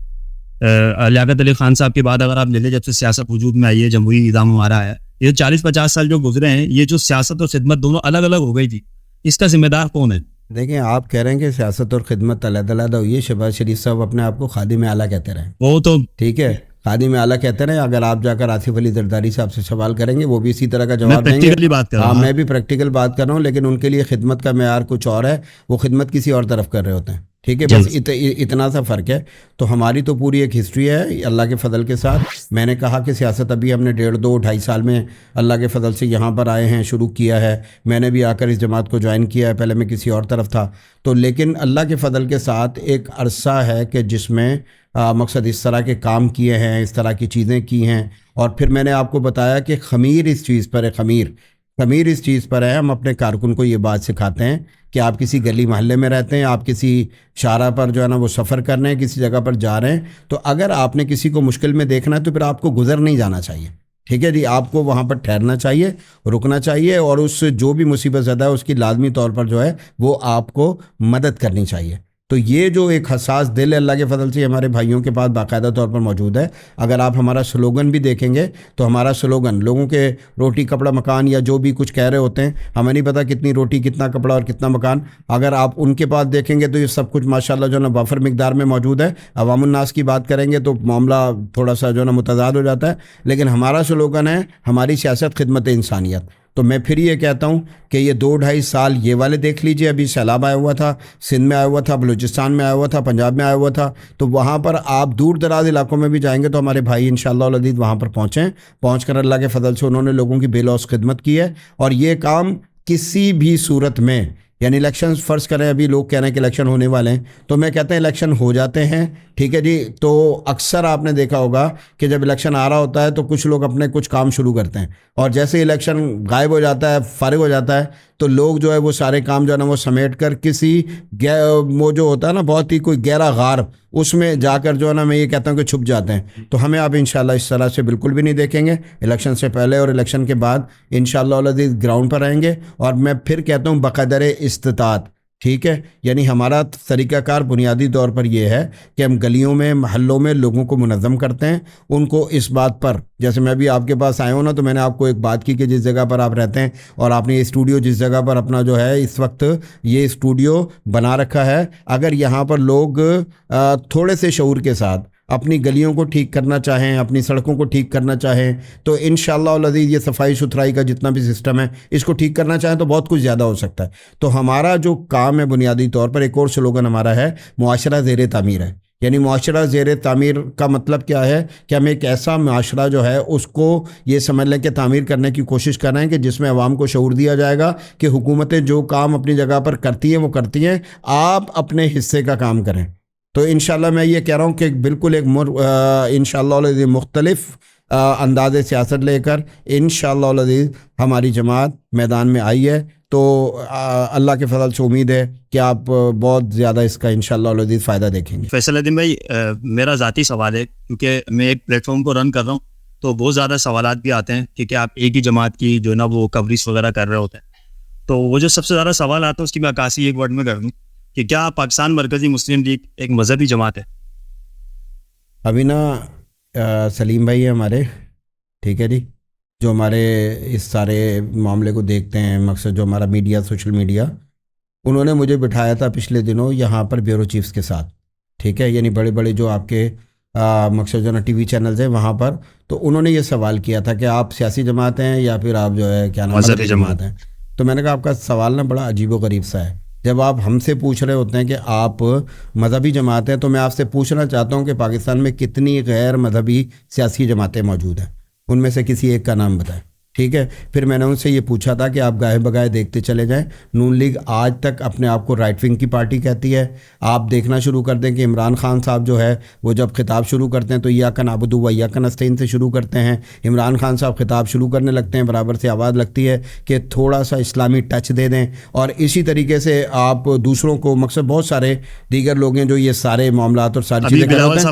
लियाकत अली खान साहब के बाद अगर आप ले लें, जब से सियासत वजूद में आई है, जमहूरी निज़ाम हमारा है, ये 40-50 साल जो गुजरे हैं, ये जो सियासत और खिदमत दोनों अलग अलग हो गई थी, इसका जिम्मेदार कौन है? देखिए, आप कह रहे हैं कि सियासत और खिदमत अलग-अलग हुई है। शहबाज शरीफ साहब अपने आप को खादिम आला कहते रहे, वो तो ठीक है, खादिम आला कहते रहे। अगर आप जाकर आसिफ अली जरदारी साहब से सवाल करेंगे वो भी इसी तरह का जवाब देंगे। मैं भी प्रैक्टिकल बात कर रहा हूँ, लेकिन उनके लिए खिदमत का मेयार कुछ और है, वो खिदमत किसी और तरफ कर रहे होते हैं। ठीक है, बस इतना सा फ़र्क है। तो हमारी तो पूरी एक हिस्ट्री है अल्लाह के फ़ज़ल के साथ। मैंने कहा कि सियासत अभी हमने 1.5-2-2.5 साल में अल्लाह के फ़ज़ल से यहाँ पर आए हैं, शुरू किया है। मैंने भी आकर इस जमात को ज्वाइन किया है, पहले मैं किसी और तरफ था। तो लेकिन अल्लाह के फ़ज़ल के साथ एक अरसा है कि जिसमें मकसद इस तरह के काम किए हैं, इस तरह की चीज़ें की हैं। और फिर मैंने आपको बताया कि ख़मीर इस चीज़ पर है, ख़मीर तमीर इस चीज़ पर है, हम अपने कारकुन को ये बात सिखाते हैं कि आप किसी गली मोहल्ले में रहते हैं, आप किसी शाहरा पर जो है ना वो सफ़र कर रहे हैं, किसी जगह पर जा रहे हैं, तो अगर आपने किसी को मुश्किल में देखना है तो फिर आपको गुजर नहीं जाना चाहिए। ठीक है जी, आपको वहाँ पर ठहरना चाहिए, रुकना चाहिए, और उस जो भी मुसीबत ज़्यादा है उसकी लाजमी तौर पर जो है वो आपको मदद करनी चाहिए। तो ये जो एक हसास दिल अल्लाह के फजल से हमारे भाइयों के पास बाकायदा तौर पर मौजूद है। अगर आप हमारा स्लोगन भी देखेंगे तो हमारा स्लोगन लोगों के रोटी कपड़ा मकान या जो भी कुछ कह रहे होते हैं, हमें नहीं पता कितनी रोटी कितना कपड़ा और कितना मकान, अगर आप उनके पास देखेंगे तो ये सब कुछ माशाल्लाह जो है ना वाफर मिकदार में मौजूद है। अवामुन्नास की बात करेंगे तो मामला थोड़ा सा जो है ना मुतज़ाद हो जाता है, लेकिन हमारा स्लोगन है हमारी सियासत खिदमत इंसानियत। तो मैं फिर ये कहता हूँ कि ये 2-2.5 साल ये वाले देख लीजिए, अभी सैलाब आया हुआ था, सिंध में आया हुआ था, बलूचिस्तान में आया हुआ था, पंजाब में आया हुआ था, तो वहाँ पर आप दूर दराज इलाकों में भी जाएंगे तो हमारे भाई इंशाअल्लाह अज़ीज़ वहाँ पर पहुँच कर अल्लाह के फजल से उन्होंने लोगों की बेलौस खिदमत की है। और ये काम किसी भी सूरत में, यानी इलेक्शन फ़र्ज़ करें, अभी लोग कह रहे हैं कि इलेक्शन होने वाले हैं, तो मैं कहता हूँ इलेक्शन हो जाते हैं, ठीक है जी। तो अक्सर आपने देखा होगा कि जब इलेक्शन आ रहा होता है तो कुछ लोग अपने कुछ काम शुरू करते हैं, और जैसे इलेक्शन गायब हो जाता है, फारिग हो जाता है, तो लोग जो है वो सारे काम जो है ना वो समेट कर किसी वो जो होता है ना बहुत ही कोई गहरा गार, उसमें जाकर जो है ना मैं ये कहता हूँ कि छुप जाते हैं। तो हमें आप इंशाल्लाह इस तरह से बिल्कुल भी नहीं देखेंगे। इलेक्शन से पहले और इलेक्शन के बाद इंशाल्लाह ग्राउंड पर रहेंगे, और मैं फिर कहता हूँ बक़दर इस्तिताअत, ठीक है, यानी हमारा तरीक़ाकार बुनियादी तौर पर यह है कि हम गलियों में महल्लों में लोगों को मुनज़्ज़म करते हैं, उनको इस बात पर, जैसे मैं भी आपके पास आया हूँ ना, तो मैंने आपको एक बात की कि जिस जगह पर आप रहते हैं और आपने ये स्टूडियो जिस जगह पर अपना जो है इस वक्त ये स्टूडियो बना रखा है, अगर यहाँ पर लोग थोड़े से शऊर के साथ अपनी गलियों को ठीक करना चाहें, अपनी सड़कों को ठीक करना चाहें, तो इंशाअल्लाह अज़ीज़ ये सफाई सुथराई का जितना भी सिस्टम है इसको ठीक करना चाहें तो बहुत कुछ ज़्यादा हो सकता है। तो हमारा जो काम है बुनियादी तौर पर, एक और स्लोगन हमारा है मुआशरा ज़ेर तामीर है। यानी मुआशरा ज़ेर तामीर का मतलब क्या है कि हम एक ऐसा मुआशरा जो है उसको ये समझ लें कि तामीर करने की कोशिश कर रहे हैं कि जिसमें अवाम को शऊर दिया जाएगा कि हुकूमतें जो काम अपनी जगह पर करती हैं वो करती हैं, आप अपने हिस्से का काम करें। तो इंशाल्लाह मैं ये कह रहा हूँ कि बिल्कुल एक इंशाल्लाह मुख्तलिफ अंदाज़े सियासत लेकर इंशाल्लाह हमारी जमात मैदान में आई है। तो अल्लाह के फजल से उम्मीद है कि आप बहुत ज़्यादा इसका इंशाल्लाह फ़ायदा देखेंगे। फैसल अदीम भाई, मेरा ज़ाती सवाल है, क्योंकि मैं एक प्लेटफॉर्म को रन कर रहा हूँ तो बहुत ज़्यादा सवालात भी आते हैं, क्योंकि आप एक ही जमात की जो ना वो कवरेज वगैरह कर रहे होते हैं, तो वो जो सबसे ज़्यादा सवाल आता है उसकी मैं अक्कासी एक वर्ड में कर दूँ कि क्या पाकिस्तान मरकज़ी मुस्लिम लीग एक मजहबी जमात है? अभी ना सलीम भाई है हमारे, ठीक है जी, जो हमारे इस सारे मामले को देखते हैं, मकसद जो हमारा मीडिया, सोशल मीडिया, उन्होंने मुझे बिठाया था पिछले दिनों यहाँ पर ब्यूरो चीफ्स के साथ, ठीक है, यानी बड़े बड़े जो आपके मकसद जो ना टीवी चैनल्स हैं वहाँ पर, तो उन्होंने ये सवाल किया था कि आप सियासी जमात हैं या फिर आप जो है क्या नाम मजहबी जमात हैं। तो मैंने कहा आपका सवाल ना बड़ा अजीब व गरीब सा है। जब आप हमसे पूछ रहे होते हैं कि आप मजहबी जमात हैं, तो मैं आपसे पूछना चाहता हूं कि पाकिस्तान में कितनी गैर मजहबी सियासी जमातें मौजूद हैं, उनमें से किसी एक का नाम बताएं, ठीक है। फिर मैंने उनसे ये पूछा था कि आप गाहे बगाहे देखते चले जाएं, नून लीग आज तक अपने आप को राइट विंग की पार्टी कहती है। आप देखना शुरू कर दें कि इमरान खान साहब जो है वो जब खिताब शुरू करते हैं तो इय्याका नअबुदु व इय्याका नस्तईन से शुरू करते हैं। इमरान खान साहब खिताब शुरू करने लगते हैं, बराबर से आवाज़ लगती है कि थोड़ा सा इस्लामी टच दे दें, और इसी तरीके से आप दूसरों को, मकसद बहुत सारे दीगर लोग हैं जो ये सारे मामलात और सारी चीज़ें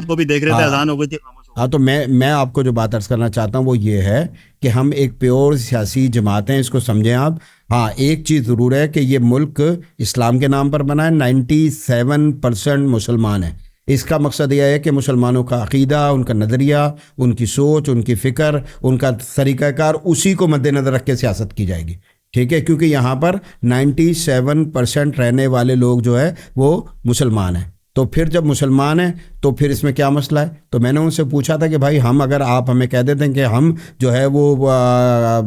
भी देख रहे थे, अज़ान हो गई थी। हाँ, तो मैं आपको जो बात अर्ज़ करना चाहता हूँ वो ये है कि हम एक प्योर सियासी जमात हैं, इसको समझें आप। हाँ, एक चीज़ ज़रूर है कि ये मुल्क इस्लाम के नाम पर बना है, 97% मुसलमान हैं। इसका मकसद यह है कि मुसलमानों का अक़ीदा, उनका नज़रिया, उनकी सोच, उनकी फ़िक्र, उनका तरीक़ाकार, उसी को मद्देनज़र रख के सियासत की जाएगी, ठीक है, क्योंकि यहाँ पर 97% रहने वाले लोग जो है वो मुसलमान हैं। तो फिर जब मुसलमान हैं तो फिर इसमें क्या मसला है? तो मैंने उनसे पूछा था कि भाई हम, अगर आप हमें कह देते हैं कि हम जो है वो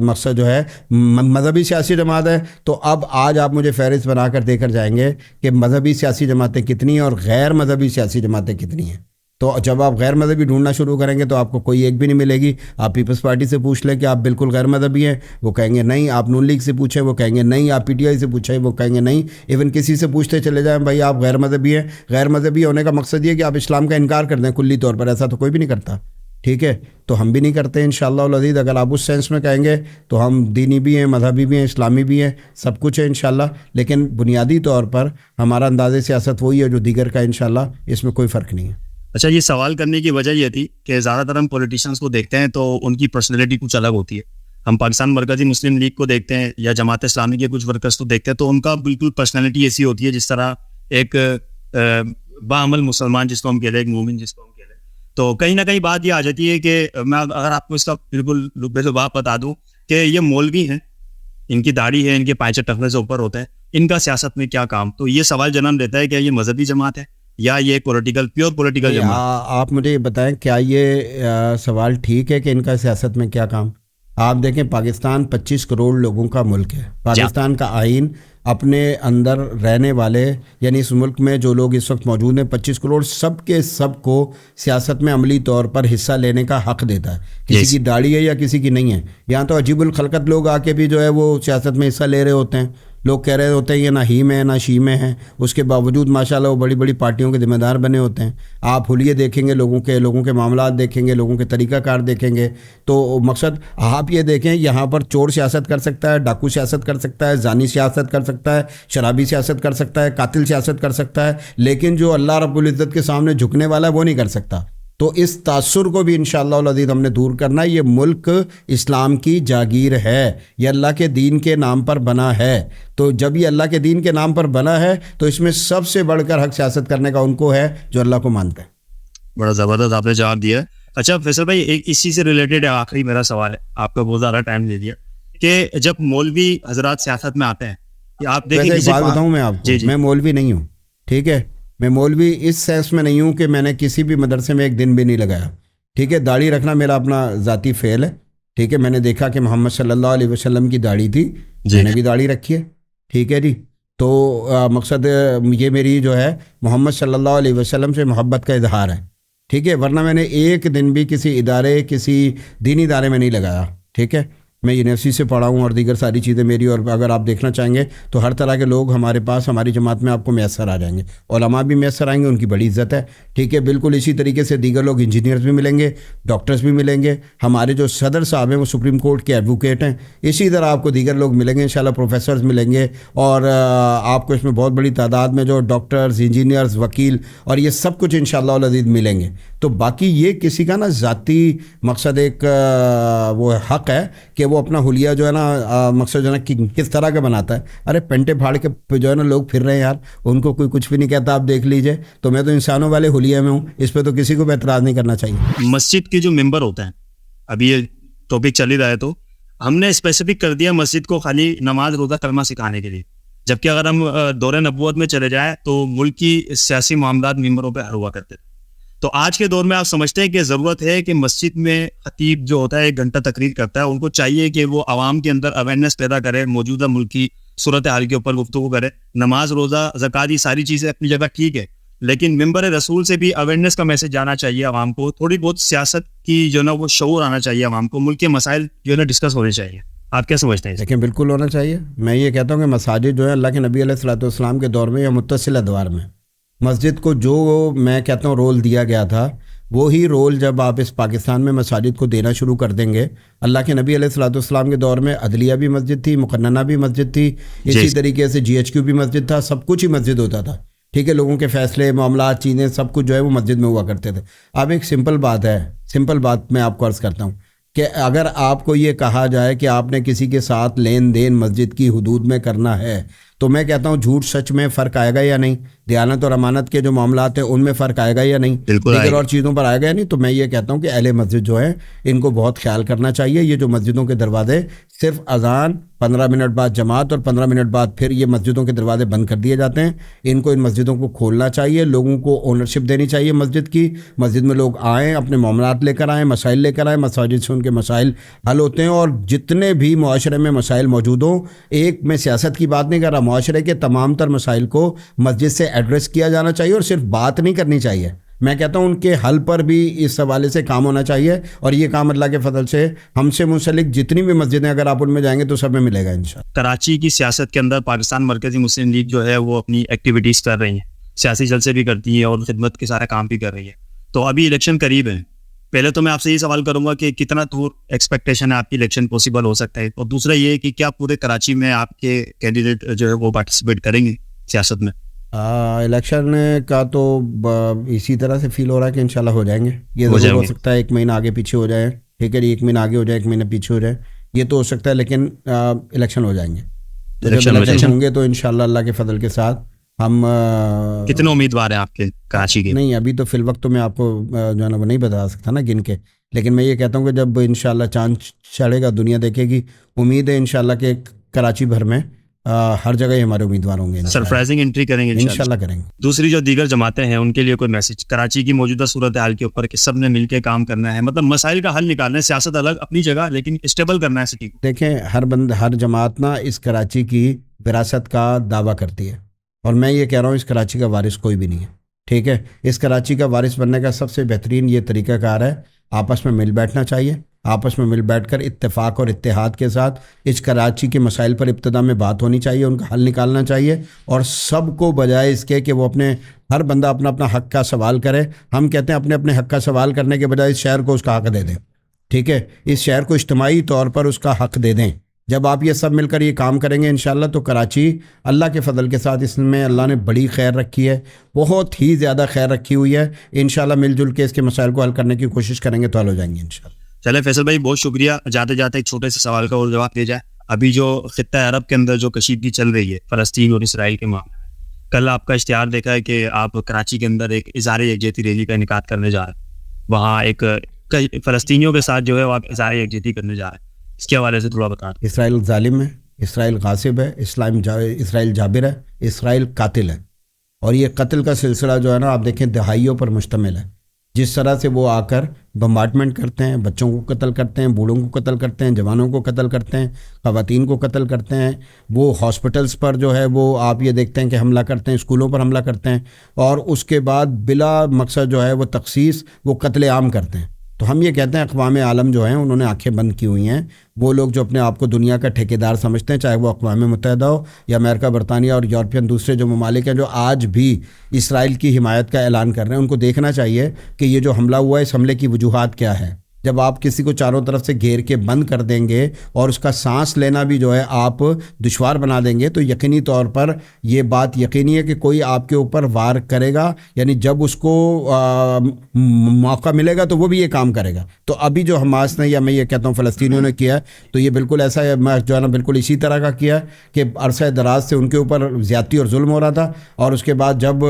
मकसद जो है मजहबी सियासी जमात है, तो अब आज आप मुझे फहरिस्त बनाकर देकर जाएंगे कि मजहबी सियासी जमातें कितनी हैं और गैर मजहबी सियासी जमातें कितनी हैं। तो जब आप गैर मजहबी ढूंढना शुरू करेंगे तो आपको कोई एक भी नहीं मिलेगी। आप पीपल्स पार्टी से पूछ लें कि आप बिल्कुल गैर मजहबी हैं, वो कहेंगे नहीं। आप नून लीग से पूछें, वो कहेंगे नहीं। आप पीटीआई से पूछें, वो कहेंगे नहीं। इवन किसी से पूछते चले जाएं भाई आप गैर मजहबी हैं। गैर मजहबी होने का मकसद ये कि आप इस्लाम का इनकार कर दें कुल्ली तौर पर, ऐसा तो कोई भी नहीं करता। ठीक है, तो हम भी नहीं करते इंशाअल्लाह उल अज़ीज़। अगर आप उस सेंस में कहेंगे तो हम दीनी भी हैं, मजहबी भी हैं, इस्लामी भी हैं, सब कुछ है इंशाअल्लाह। लेकिन बुनियादी तौर पर हमारा अंदाज़े सियासत वही है जो दीगर का, इंशाअल्लाह इसमें कोई फ़र्क नहीं है। अच्छा, ये सवाल करने की वजह ये थी कि ज़्यादातर हम पॉलिटिशियंस को देखते हैं तो उनकी पर्सनैलिटी कुछ अलग होती है। हम पाकिस्तान मरकज़ी मुस्लिम लीग को देखते हैं या जमात इस्लामी के कुछ वर्कर्स को देखते हैं तो उनका बिल्कुल पर्सनैलिटी ऐसी होती है जिस तरह एक बाअमल मुसलमान जिसको हम कह रहे हैं, एक मोमिन जिसको हम कह रहे हैं। तो कहीं ना कहीं बात ये आ जाती है कि मैं अगर आपको इसका बिल्कुल बेजुबान बता दूं कि ये मौलवी हैं, इनकी दाढ़ी है, इनके पाँचे टखने से ऊपर होते हैं, इनका सियासत में क्या काम? तो ये सवाल जन्म देता है कि ये मजहबी जमात है या ये प्योर पॉलिटिकल जमात? आप मुझे ये बताएं, क्या ये सवाल ठीक है कि इनका सियासत में क्या काम? आप देखें, पाकिस्तान 25 करोड़ लोगों का मुल्क है। पाकिस्तान का आइन अपने अंदर रहने वाले, यानी इस मुल्क में जो लोग इस वक्त मौजूद हैं 25 करोड़, सब के सब को सियासत में अमली तौर पर हिस्सा लेने का हक देता है। किसी की दाढ़ी है या किसी की नहीं है। यहाँ तो अजीबुल खलकत लोग आके भी जो है वो सियासत में हिस्सा ले रहे होते हैं। लोग कह रहे होते हैं ये ना ही में है ना शी में है, उसके बावजूद माशाल्लाह वो बड़ी बड़ी पार्टियों के जिम्मेदार बने होते हैं। आप हुलिये देखेंगे, लोगों के मामलात देखेंगे, लोगों के तरीक़ाकार देखेंगे, तो मकसद आप ये देखें, यहाँ पर चोर सियासत कर सकता है, डाकू सियासत कर सकता है, जानी सियासत कर सकता है, शराबी सियासत कर सकता है, कातिल सियासत कर सकता है, लेकिन जो अल्लाह रब्बुल इज़्ज़त के सामने झुकने वाला है वो नहीं कर सकता। तो इस तासुर को भी इंशाअल्लाह अज़ीज़ हमने दूर करना है। ये मुल्क इस्लाम की जागीर है, ये अल्लाह के दीन के नाम पर बना है। तो जब ये अल्लाह के दीन के नाम पर बना है तो इसमें सबसे बढ़कर हक सियासत करने का उनको है जो अल्लाह को मानते हैं। बड़ा ज़बरदस्त आपने जवाब दिया। अच्छा फैसल भाई, एक इसी से रिलेटेड आखिरी मेरा सवाल है, आपका बहुत ज़्यादा टाइम ले लिया, कि जब मौलवी हजरात सियासत में आते हैं, आप देखें, एक बात बताऊँ मैं आपको, मैं मौलवी नहीं हूँ, ठीक है। मैं मौलवी इस सेंस में नहीं हूँ कि मैंने किसी भी मदरसे में एक दिन भी नहीं लगाया, ठीक है। दाढ़ी रखना मेरा अपना ज़ाती फ़ेल है, ठीक है। मैंने देखा कि मोहम्मद सल्लल्लाहु अलैहि वसल्लम की दाढ़ी थी, मैंने भी दाढ़ी रखी है, ठीक है जी। तो मकसद ये मेरी जो है मोहम्मद सल्लल्लाहु अलैहि वसल्लम से मोहब्बत का इजहार है, ठीक है। वरना मैंने एक दिन भी किसी इदारे, किसी दीनी इदारे में नहीं लगाया, ठीक है। मैं यूनिवर्सिटी से पढ़ा हूँ और दीगर सारी चीज़ें मेरी, और अगर आप देखना चाहेंगे तो हर तरह के लोग हमारे पास, हमारी जमात में आपको मैसर आ जाएंगे, उलमा भी मैसर आएंगे, उनकी बड़ी इज़्ज़त है, ठीक है। बिल्कुल इसी तरीके से दीगर लोग, इंजीनियर्स भी मिलेंगे, डॉक्टर्स भी मिलेंगे, हमारे जो सदर साहब हैं वो सुप्रीम कोर्ट के एडवोकेट हैं, इसी तरह आपको दीगर लोग मिलेंगे इंशाल्लाह, प्रोफेसर्स मिलेंगे, और आपको इसमें बहुत बड़ी तादाद में जो डॉक्टर्स, इंजीनियर्स, वकील और ये सब कुछ इंशाअल्लाह अज़ीज़ मिलेंगे। तो बाकी ये किसी का ना ज़ाती मकसद एक वो हक़ है कि वो अपना हुलिया जो है ना मकसद जो है ना किस तरह का बनाता है। अरे पेंटे फाड़ के जो है ना लोग फिर रहे हैं यार, उनको कोई कुछ भी नहीं कहता, आप देख लीजिए। तो मैं तो इंसानों वाले हुलिया में हूँ, इस पर तो किसी को भी एतराज़ नहीं करना चाहिए। मस्जिद के जो मेंबर होते हैं, अभी ये टॉपिक चल ही रहा है, तो हमने स्पेसिफिक कर दिया मस्जिद को खाली नमाज, रोज़ा, कलमा सिखाने के लिए, जबकि अगर हम दौरे नबूवत में चले जाएँ तो मुल्क की सियासी मामलात मेंबरों पर हल हुआ करते थे। तो आज के दौर में आप समझते हैं कि ज़रूरत है कि मस्जिद में खतीब जो होता है 1 घंटा तकरीर करता है, उनको चाहिए कि वो आवाम के अंदर अवेयरनेस पैदा करे, मौजूदा मुल्क की सूरत हाल के ऊपर गुफ्तगू करे। नमाज, रोज़ा, ज़कात, ये सारी चीज़ें अपनी जगह ठीक है, लेकिन मिंबर रसूल से भी अवेयरनेस का मैसेज जाना चाहिए आवाम को। थोड़ी बहुत सियासत की जो ना वो शऊर आना चाहिए आवाम को, मुल्क के मसाइल जो है ना डिस्कस होने चाहिए। आप क्या समझते हैं? लेकिन बिल्कुल होना चाहिए। मैं ये कहता हूँ कि मसाजिद जो है अल्लाह के नबी अलैहिस्सलातु वस्सलाम के दौर में या मुत्तसिल अदवार में मस्जिद को जो मैं कहता हूँ रोल दिया गया था, वो ही रोल जब आप इस पाकिस्तान में मसाजिद को देना शुरू कर देंगे। अल्लाह के नबी अलैहिस्सलातु वस्सलाम के दौर में अदलिया भी मस्जिद थी, मुकन्नना भी मस्जिद थी, इसी तरीके से GHQ भी मस्जिद था, सब कुछ ही मस्जिद होता था, ठीक है। लोगों के फैसले, मामलात, चीज़ें, सब कुछ जो है वो मस्जिद में हुआ करते थे। अब एक सिंपल बात है, सिंपल बात मैं आपको अर्ज़ करता हूँ कि अगर आपको ये कहा जाए कि आपने किसी के साथ लेन देन मस्जिद की हुदूद में करना है, तो मैं कहता हूँ झूठ सच में फ़र्क आएगा या नहीं? दयानत और अमानत के जो मामलात हैं उनमें फ़र्क आएगा या नहीं? दीगर और चीज़ों पर आएगा या नहीं? तो मैं ये कहता हूँ कि अहले मस्जिद जो है इनको बहुत ख्याल करना चाहिए। ये जो मस्जिदों के दरवाजे सिर्फ अजान, 15 मिनट बाद जमात और 15 मिनट बाद फिर ये मस्जिदों के दरवाजे बंद कर दिए जाते हैं, इनको, इन मस्जिदों को खोलना चाहिए। लोगों को ओनरशिप देनी चाहिए मस्जिद की। मस्जिद में लोग आएँ, अपने मामलात लेकर आएँ, मसाइल लेकर आएँ, मसाजिद से उनके मसाइल हल होते हैं। और जितने भी मुआशरे में मसाइल मौजूद हों, एक मैं सियासत की बात नहीं कर रहा, मुआशरे के तमाम तर मसाइल को मस्जिद से एड्रेस किया जाना चाहिए और सिर्फ बात नहीं करनी चाहिए। मैं कहता हूँ उनके हल पर भी इस हवाले से काम होना चाहिए। और ये काम अल्लाह के फजल से हमसे मुंसलिक जितनी भी मस्जिदें, अगर आप उनमें जाएंगे तो सब में मिलेगा इंशाअल्लाह। कराची की सियासत के अंदर पाकिस्तान मरकज़ी मुस्लिम लीग जो है वो अपनी एक्टिविटीज़ कर रही है, सियासी जलसे भी करती है और खिदमत के सारे काम भी कर रही है। तो अभी इलेक्शन करीब है, पहले तो मैं आपसे ये सवाल करूंगा कि कितना दूर एक्सपेक्टेशन है आपकी इलेक्शन पॉसिबल हो सकता है, और दूसरा ये कि क्या पूरे कराची में आपके कैंडिडेट जो है वो पार्टिसिपेट करेंगे सियासत में? इलेक्शन का तो इसी तरह से फील हो रहा है कि इंशाल्लाह हो जाएंगे। ये ज़रूर हो सकता है 1 महीना आगे पीछे हो जाए, ठीक है, 1 महीना आगे हो जाए, 1 महीना पीछे हो जाए, ये तो हो सकता है, लेकिन इलेक्शन हो जाएंगे। इलेक्शन होंगे तो इंशाल्लाह अल्लाह के फजल के साथ हम कितने उम्मीदवार हैं आपके कराची के? नहीं, अभी तो फिल वक्त तो मैं आपको जो है ना वो नहीं बता सकता ना गिन के, लेकिन मैं ये कहता हूँ कि जब इंशाल्लाह चांद चढ़ेगा, दुनिया देखेगी, उम्मीद है इंशाल्लाह के कराची भर में हर जगह ही हमारे उम्मीदवार होंगे। सरप्राइजिंग एंट्री करेंगे इंशाल्लाह करेंगे। दूसरी जो दीगर जमातें हैं उनके लिए कोई मैसेज कराची की मौजूदा सूरत हाल के ऊपर कि सब ने मिलकर काम करना है, मतलब मसाइल का हल निकालना है, सियासत अलग अपनी जगह लेकिन स्टेबल करना है सिटी को? देखें, हर जमात ना इस कराची की विरासत का दावा करती है, और मैं ये कह रहा हूँ इस कराची का वारिस कोई भी नहीं है, ठीक है। इस कराची का वारिस बनने का सबसे बेहतरीन ये तरीक़ाकार है, आपस में मिल बैठना चाहिए, आपस में मिल बैठकर इत्तेफाक और इत्तेहाद के साथ इस कराची के मसाइल पर इब्तिदा में बात होनी चाहिए, उनका हल निकालना चाहिए, और सबको बजाय इसके कि वो हर बंदा अपना अपना हक़ का सवाल करे। हम कहते हैं अपने अपने हक़ का सवाल करने के बजाय इस शहर को उसका हक़ दे दें, ठीक है, इस शहर को इज्तिमाई तौर पर उसका हक़ दे दें। जब आप ये सब मिलकर ये काम करेंगे इंशाल्लाह, तो कराची अल्लाह के फजल के साथ इसमें अल्लाह ने बड़ी खैर रखी है, बहुत ही ज़्यादा खैर रखी हुई है। इंशाल्लाह मिलजुल के इसके मसाइल को हल करने की कोशिश करेंगे तो हल हो जाएंगे इंशाल्लाह। चले फैसल भाई, बहुत शुक्रिया। जाते जाते एक छोटे से सवाल का और जवाब दिया जाए। अभी जो खित्ता अरब के अंदर जो कशीदगी चल रही है फ़लस्तीन और इसराइल के मामले में, कल आपका इश्तिहार देखा है कि आप कराची के अंदर एक इज़हार यकजहती रैली का इनेकाद करने जा रहे हैं, वहाँ एक फ़लस्तीनियों के साथ जो है वो आप इज़हार यकजहती करने जा रहे हैं, इसके हवाले से थोड़ा बता। इसराइल जालिम है, इसराइल गासिब है, इसराइल जाबिर है, इसराइल कातिल है, और ये कत्ल का सिलसिला जो है ना आप देखें दहाइयों पर मुश्तमिल है। जिस तरह से वो आकर बम्बार्डमेंट करते हैं, बच्चों को कत्ल करते हैं, बूढ़ों को कत्ल करते हैं, जवानों को कत्ल करते हैं, ख़वातीन को कत्ल करते हैं, वो हॉस्पिटल्स पर जो है वो आप ये देखते हैं कि हमला करते हैं, स्कूलों पर हमला करते हैं, और उसके बाद बिला मकसद जो है वो तखसीस वो कत्ल आम करते हैं। तो हम ये कहते हैं अक़वाम आलम जो हैं उन्होंने आंखें बंद की हुई हैं। वो लोग जो अपने आप को दुनिया का ठेकेदार समझते हैं, चाहे वो अक़वाम मुत्तहिदा हो या अमेरिका, बरतानिया और यूरोपियन दूसरे जो ममालिक हैं जो आज भी इसराइल की हिमायत का ऐलान कर रहे हैं, उनको देखना चाहिए कि ये जो हमला हुआ है इस हमले की वजूहात क्या है। जब आप किसी को चारों तरफ से घेर के बंद कर देंगे और उसका सांस लेना भी जो है आप दुश्वार बना देंगे, तो यकीनी तौर पर ये बात यकीनी है कि कोई आपके ऊपर वार करेगा, यानी जब उसको मौका मिलेगा तो वो भी ये काम करेगा। तो अभी जो हमास ने, या मैं ये कहता हूँ फ़लस्तीनियों ने किया, तो ये बिल्कुल ऐसा है, मैं जो है ना बिल्कुल इसी तरह का किया कि अरसा दराज से उनके ऊपर ज़्यादती और जुल्म हो रहा था, और उसके बाद जब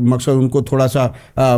मकसद उनको थोड़ा सा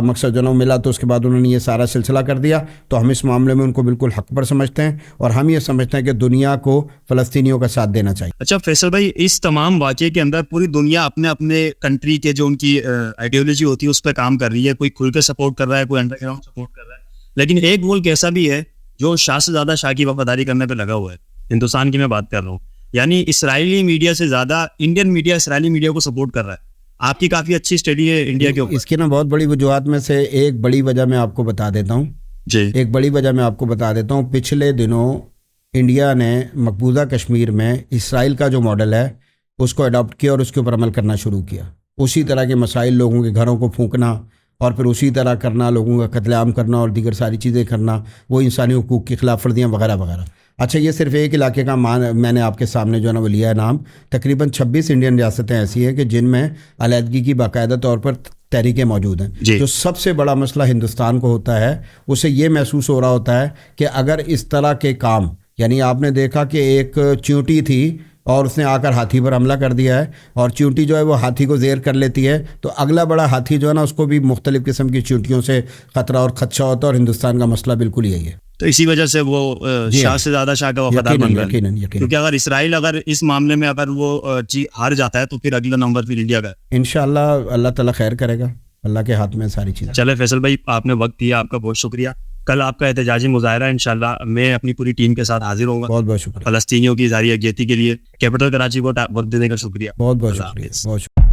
मकसद जो मिला तो उसके बाद उन्होंने ये सारा सिलसिला कर दिया। तो हम इस मामले में उनको बिल्कुल हक पर समझते हैं, और हम ये समझते हैं कि दुनिया को फ़लस्तीनियों का साथ देना चाहिए। अच्छा फैसल भाई, इस तमाम वाक़े के अंदर पूरी दुनिया अपने अपने कंट्री के जो उनकी आइडियोलॉजी होती है उस पर काम कर रही है, कोई खुल के सपोर्ट कर रहा है, कोई अंडरग्राउंड सपोर्ट कर रहा है, लेकिन एक मुल्क ऐसा भी है जो शाह से ज़्यादा शाह की वफादारी करने पर लगा हुआ है। हिंदुस्तान की मैं बात कर रहा हूँ, यानी इसराइली मीडिया से ज़्यादा इंडियन मीडिया इसराइली मीडिया को सपोर्ट कर रहा है। आपकी काफ़ी अच्छी स्टडी है इंडिया के ऊपर। इसकी ना बहुत बड़ी वजूहत में से एक बड़ी वजह मैं आपको बता देता हूँ जी। एक बड़ी वजह मैं आपको बता देता हूँ। पिछले दिनों इंडिया ने मकबूजा कश्मीर में इसराइल का जो मॉडल है उसको अडॉप्ट किया और उसके ऊपर अमल करना शुरू किया। उसी तरह के मसाइल, लोगों के घरों को फूंकना और फिर उसी तरह करना, लोगों का कत्लेआम करना और दीगर सारी चीज़ें करना, वो इंसानी हुकूक की खिलाफ वर्जियाँ वगैरह वगैरह। अच्छा, ये सिर्फ एक इलाके का मैंने आपके सामने जो है ना वो लिया है नाम। तकरीबन 26 इंडियन रियासतें ऐसी हैं कि जिनमें अलहदगी की बाकायदा तौर पर तहरीकें मौजूद हैं। जो सबसे बड़ा मसला हिंदुस्तान को होता है, उसे ये महसूस हो रहा होता है कि अगर इस तरह के काम, यानी आपने देखा कि एक चींटी थी और उसने आकर हाथी पर हमला कर दिया है, और चींटी जो है वो हाथी को ज़ेर कर लेती है, तो अगला बड़ा हाथी जो है ना उसको भी मुख्तलिफ़ किस्म की चींटियों से ख़तरा और खदशा होता है, और हिंदुस्तान का मसला बिल्कुल यही है। तो इसी वजह से वो शाह से ज़्यादा शाह का वफादार बन गया, क्योंकि अगर इसराइल अगर इस मामले में अगर वो हार जाता है तो फिर अगला नंबर फिर इंडिया का। इंशाल्लाह अल्लाह ताला खैर करेगा, अल्लाह के हाथ में सारी चीज़ें। चले फैसल भाई, आपने वक्त दिया, आपका बहुत शुक्रिया। कल आपका एहतजाजी मुजाहरा इंशाल्लाह मैं अपनी पूरी टीम के साथ हाजिर होऊंगा। बहुत बहुत शुक्रिया। फ़लस्तीनियों की इज़हार यकजहती के लिए कैपिटल कराची को वक्त देने का शुक्रिया। बहुत बहुत शुक्रिया।